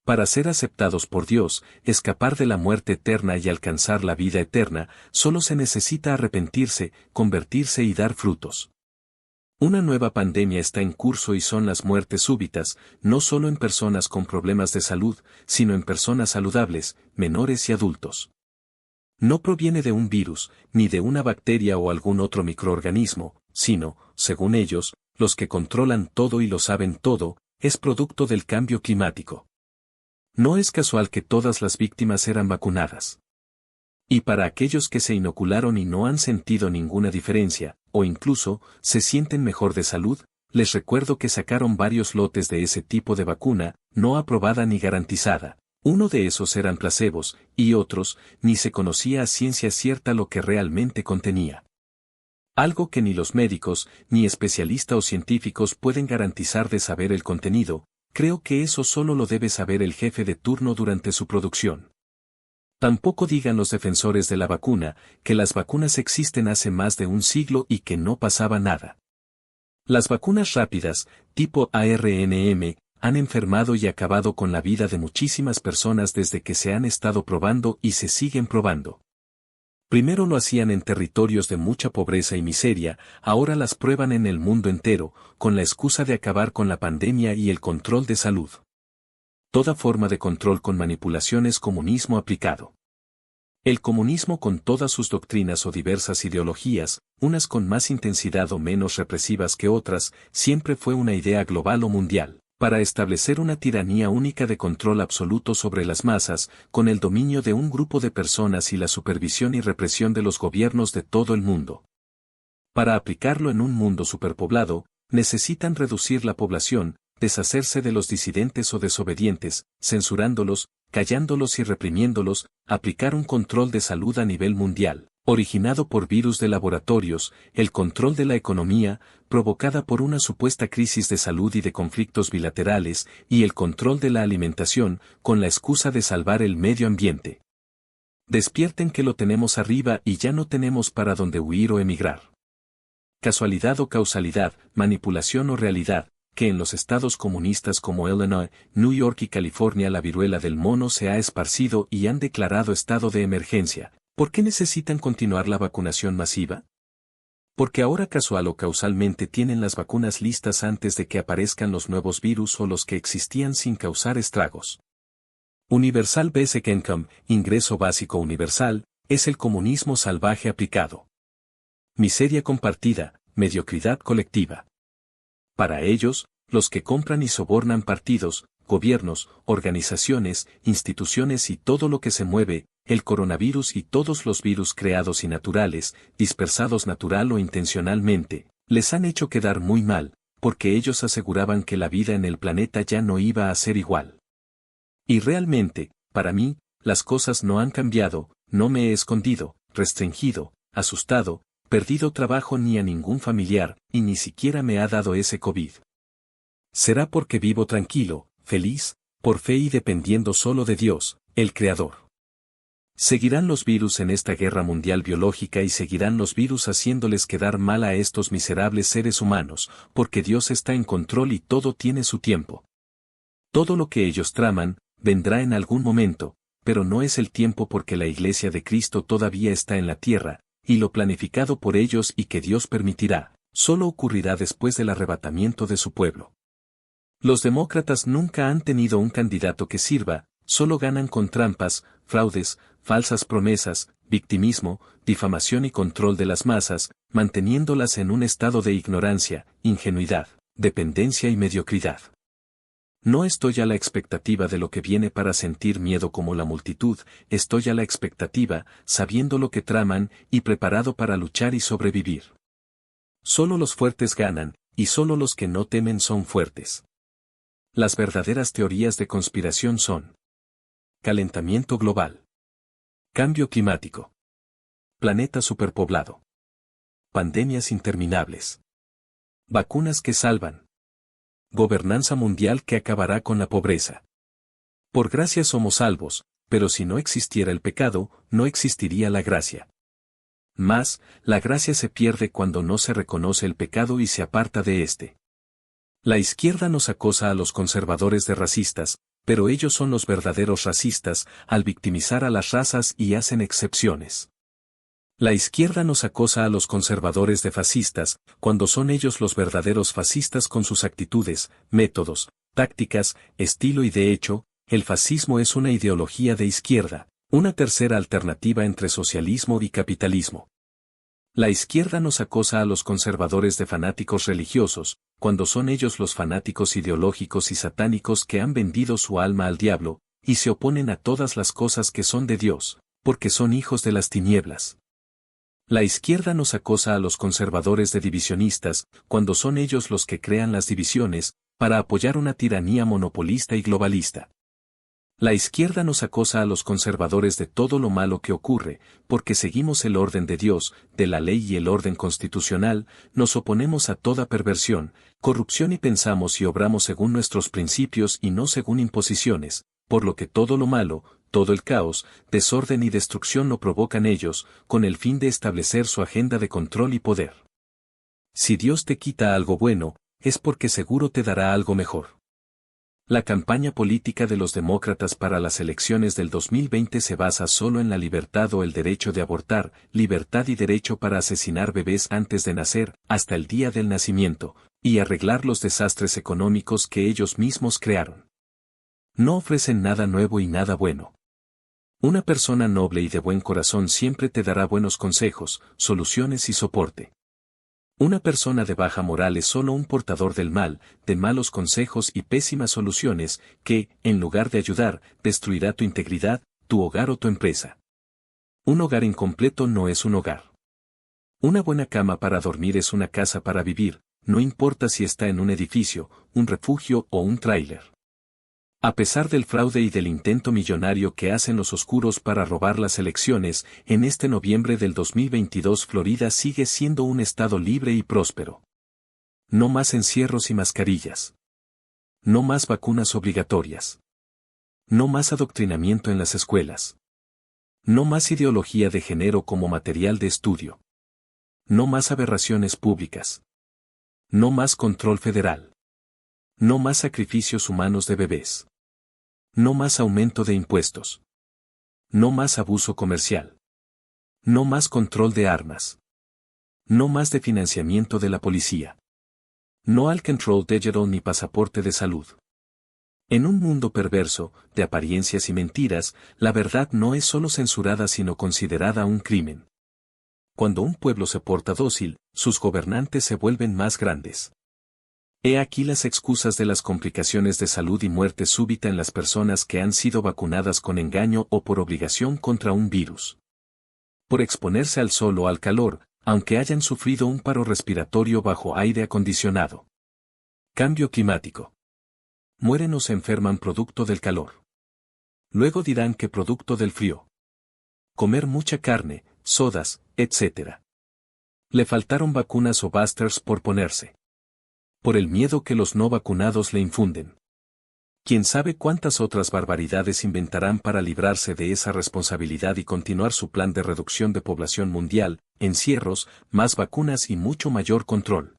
Para ser aceptados por Dios, escapar de la muerte eterna y alcanzar la vida eterna, solo se necesita arrepentirse, convertirse y dar frutos. Una nueva pandemia está en curso y son las muertes súbitas, no solo en personas con problemas de salud, sino en personas saludables, menores y adultos. No proviene de un virus, ni de una bacteria o algún otro microorganismo, sino, según ellos, los que controlan todo y lo saben todo, es producto del cambio climático. No es casual que todas las víctimas eran vacunadas. Y para aquellos que se inocularon y no han sentido ninguna diferencia, o incluso, se sienten mejor de salud, les recuerdo que sacaron varios lotes de ese tipo de vacuna, no aprobada ni garantizada. Uno de esos eran placebos, y otros, ni se conocía a ciencia cierta lo que realmente contenía. Algo que ni los médicos, ni especialistas o científicos pueden garantizar de saber el contenido, creo que eso solo lo debe saber el jefe de turno durante su producción. Tampoco digan los defensores de la vacuna, que las vacunas existen hace más de un siglo y que no pasaba nada. Las vacunas rápidas, tipo ARNM, han enfermado y acabado con la vida de muchísimas personas desde que se han estado probando y se siguen probando. Primero lo hacían en territorios de mucha pobreza y miseria, ahora las prueban en el mundo entero, con la excusa de acabar con la pandemia y el control de salud. Toda forma de control con manipulación es comunismo aplicado. El comunismo con todas sus doctrinas o diversas ideologías, unas con más intensidad o menos represivas que otras, siempre fue una idea global o mundial, para establecer una tiranía única de control absoluto sobre las masas, con el dominio de un grupo de personas y la supervisión y represión de los gobiernos de todo el mundo. Para aplicarlo en un mundo superpoblado, necesitan reducir la población, deshacerse de los disidentes o desobedientes, censurándolos, callándolos y reprimiéndolos, aplicar un control de salud a nivel mundial, originado por virus de laboratorios, el control de la economía, provocada por una supuesta crisis de salud y de conflictos bilaterales, y el control de la alimentación, con la excusa de salvar el medio ambiente. Despierten que lo tenemos arriba y ya no tenemos para dónde huir o emigrar. Casualidad o causalidad, manipulación o realidad, que en los estados comunistas como Illinois, New York y California la viruela del mono se ha esparcido y han declarado estado de emergencia. ¿Por qué necesitan continuar la vacunación masiva? Porque ahora casual o causalmente tienen las vacunas listas antes de que aparezcan los nuevos virus o los que existían sin causar estragos. Universal Basic Income, ingreso básico universal, es el comunismo salvaje aplicado. Miseria compartida, mediocridad colectiva. Para ellos, los que compran y sobornan partidos, gobiernos, organizaciones, instituciones y todo lo que se mueve, el coronavirus y todos los virus creados y naturales, dispersados natural o intencionalmente, les han hecho quedar muy mal, porque ellos aseguraban que la vida en el planeta ya no iba a ser igual. Y realmente, para mí, las cosas no han cambiado, no me he escondido, restringido, asustado, perdido trabajo ni a ningún familiar, y ni siquiera me ha dado ese COVID. Será porque vivo tranquilo, feliz, por fe y dependiendo solo de Dios, el Creador. Seguirán los virus en esta guerra mundial biológica y seguirán los virus haciéndoles quedar mal a estos miserables seres humanos, porque Dios está en control y todo tiene su tiempo. Todo lo que ellos traman, vendrá en algún momento, pero no es el tiempo porque la Iglesia de Cristo todavía está en la tierra, y lo planificado por ellos y que Dios permitirá, solo ocurrirá después del arrebatamiento de su pueblo. Los demócratas nunca han tenido un candidato que sirva, solo ganan con trampas, fraudes, falsas promesas, victimismo, difamación y control de las masas, manteniéndolas en un estado de ignorancia, ingenuidad, dependencia y mediocridad. No estoy a la expectativa de lo que viene para sentir miedo como la multitud, estoy a la expectativa, sabiendo lo que traman, y preparado para luchar y sobrevivir. Solo los fuertes ganan, y solo los que no temen son fuertes. Las verdaderas teorías de conspiración son: calentamiento global, cambio climático, planeta superpoblado, pandemias interminables, vacunas que salvan, gobernanza mundial que acabará con la pobreza. Por gracia somos salvos, pero si no existiera el pecado, no existiría la gracia. Mas, la gracia se pierde cuando no se reconoce el pecado y se aparta de éste. La izquierda nos acosa a los conservadores de racistas, pero ellos son los verdaderos racistas, al victimizar a las razas y hacen excepciones. La izquierda nos acosa a los conservadores de fascistas, cuando son ellos los verdaderos fascistas con sus actitudes, métodos, tácticas, estilo y de hecho, el fascismo es una ideología de izquierda, una tercera alternativa entre socialismo y capitalismo. La izquierda nos acosa a los conservadores de fanáticos religiosos, cuando son ellos los fanáticos ideológicos y satánicos que han vendido su alma al diablo, y se oponen a todas las cosas que son de Dios, porque son hijos de las tinieblas. La izquierda nos acosa a los conservadores de divisionistas, cuando son ellos los que crean las divisiones, para apoyar una tiranía monopolista y globalista. La izquierda nos acosa a los conservadores de todo lo malo que ocurre, porque seguimos el orden de Dios, de la ley y el orden constitucional, nos oponemos a toda perversión, corrupción y pensamos y obramos según nuestros principios y no según imposiciones, por lo que todo lo malo, todo el caos, desorden y destrucción lo provocan ellos, con el fin de establecer su agenda de control y poder. Si Dios te quita algo bueno, es porque seguro te dará algo mejor. La campaña política de los demócratas para las elecciones del 2020 se basa solo en la libertad o el derecho de abortar, libertad y derecho para asesinar bebés antes de nacer, hasta el día del nacimiento, y arreglar los desastres económicos que ellos mismos crearon. No ofrecen nada nuevo y nada bueno. Una persona noble y de buen corazón siempre te dará buenos consejos, soluciones y soporte. Una persona de baja moral es solo un portador del mal, de malos consejos y pésimas soluciones, que, en lugar de ayudar, destruirá tu integridad, tu hogar o tu empresa. Un hogar incompleto no es un hogar. Una buena cama para dormir es una casa para vivir, no importa si está en un edificio, un refugio o un tráiler. A pesar del fraude y del intento millonario que hacen los oscuros para robar las elecciones, en este noviembre del 2022 Florida sigue siendo un estado libre y próspero. No más encierros y mascarillas. No más vacunas obligatorias. No más adoctrinamiento en las escuelas. No más ideología de género como material de estudio. No más aberraciones públicas. No más control federal. No más sacrificios humanos de bebés. No más aumento de impuestos. No más abuso comercial. No más control de armas. No más de financiamiento de la policía. No al control digital ni pasaporte de salud. En un mundo perverso, de apariencias y mentiras, la verdad no es solo censurada sino considerada un crimen. Cuando un pueblo se porta dócil, sus gobernantes se vuelven más grandes. He aquí las excusas de las complicaciones de salud y muerte súbita en las personas que han sido vacunadas con engaño o por obligación contra un virus. Por exponerse al sol o al calor, aunque hayan sufrido un paro respiratorio bajo aire acondicionado. Cambio climático. Mueren o se enferman producto del calor. Luego dirán que producto del frío. Comer mucha carne, sodas, etc. Le faltaron vacunas o boosters por ponerse. Por el miedo que los no vacunados le infunden. Quién sabe cuántas otras barbaridades inventarán para librarse de esa responsabilidad y continuar su plan de reducción de población mundial, encierros, más vacunas y mucho mayor control.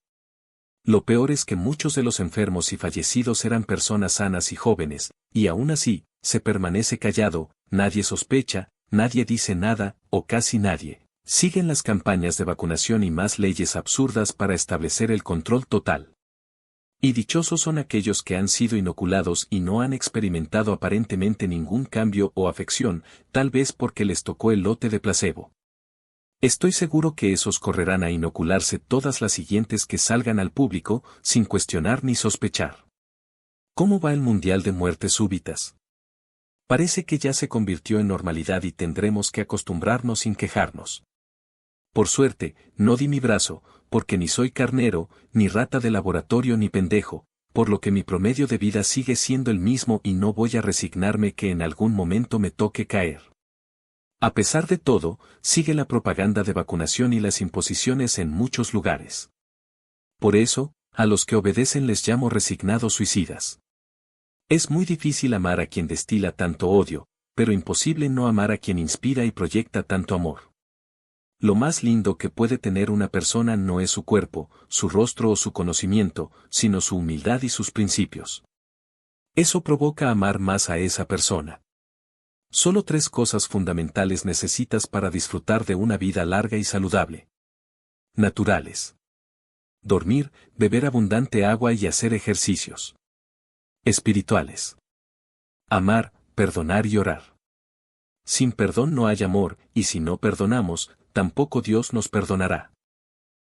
Lo peor es que muchos de los enfermos y fallecidos eran personas sanas y jóvenes, y aún así, se permanece callado, nadie sospecha, nadie dice nada, o casi nadie. Siguen las campañas de vacunación y más leyes absurdas para establecer el control total. Y dichosos son aquellos que han sido inoculados y no han experimentado aparentemente ningún cambio o afección, tal vez porque les tocó el lote de placebo. Estoy seguro que esos correrán a inocularse todas las siguientes que salgan al público, sin cuestionar ni sospechar. ¿Cómo va el Mundial de Muertes Súbitas? Parece que ya se convirtió en normalidad y tendremos que acostumbrarnos sin quejarnos. Por suerte, no di mi brazo, porque ni soy carnero, ni rata de laboratorio ni pendejo, por lo que mi promedio de vida sigue siendo el mismo y no voy a resignarme que en algún momento me toque caer. A pesar de todo, sigue la propaganda de vacunación y las imposiciones en muchos lugares. Por eso, a los que obedecen les llamo resignados suicidas. Es muy difícil amar a quien destila tanto odio, pero imposible no amar a quien inspira y proyecta tanto amor. Lo más lindo que puede tener una persona no es su cuerpo, su rostro o su conocimiento, sino su humildad y sus principios. Eso provoca amar más a esa persona. Solo 3 cosas fundamentales necesitas para disfrutar de una vida larga y saludable. Naturales. Dormir, beber abundante agua y hacer ejercicios. Espirituales. Amar, perdonar y orar. Sin perdón no hay amor, y si no perdonamos, tampoco Dios nos perdonará.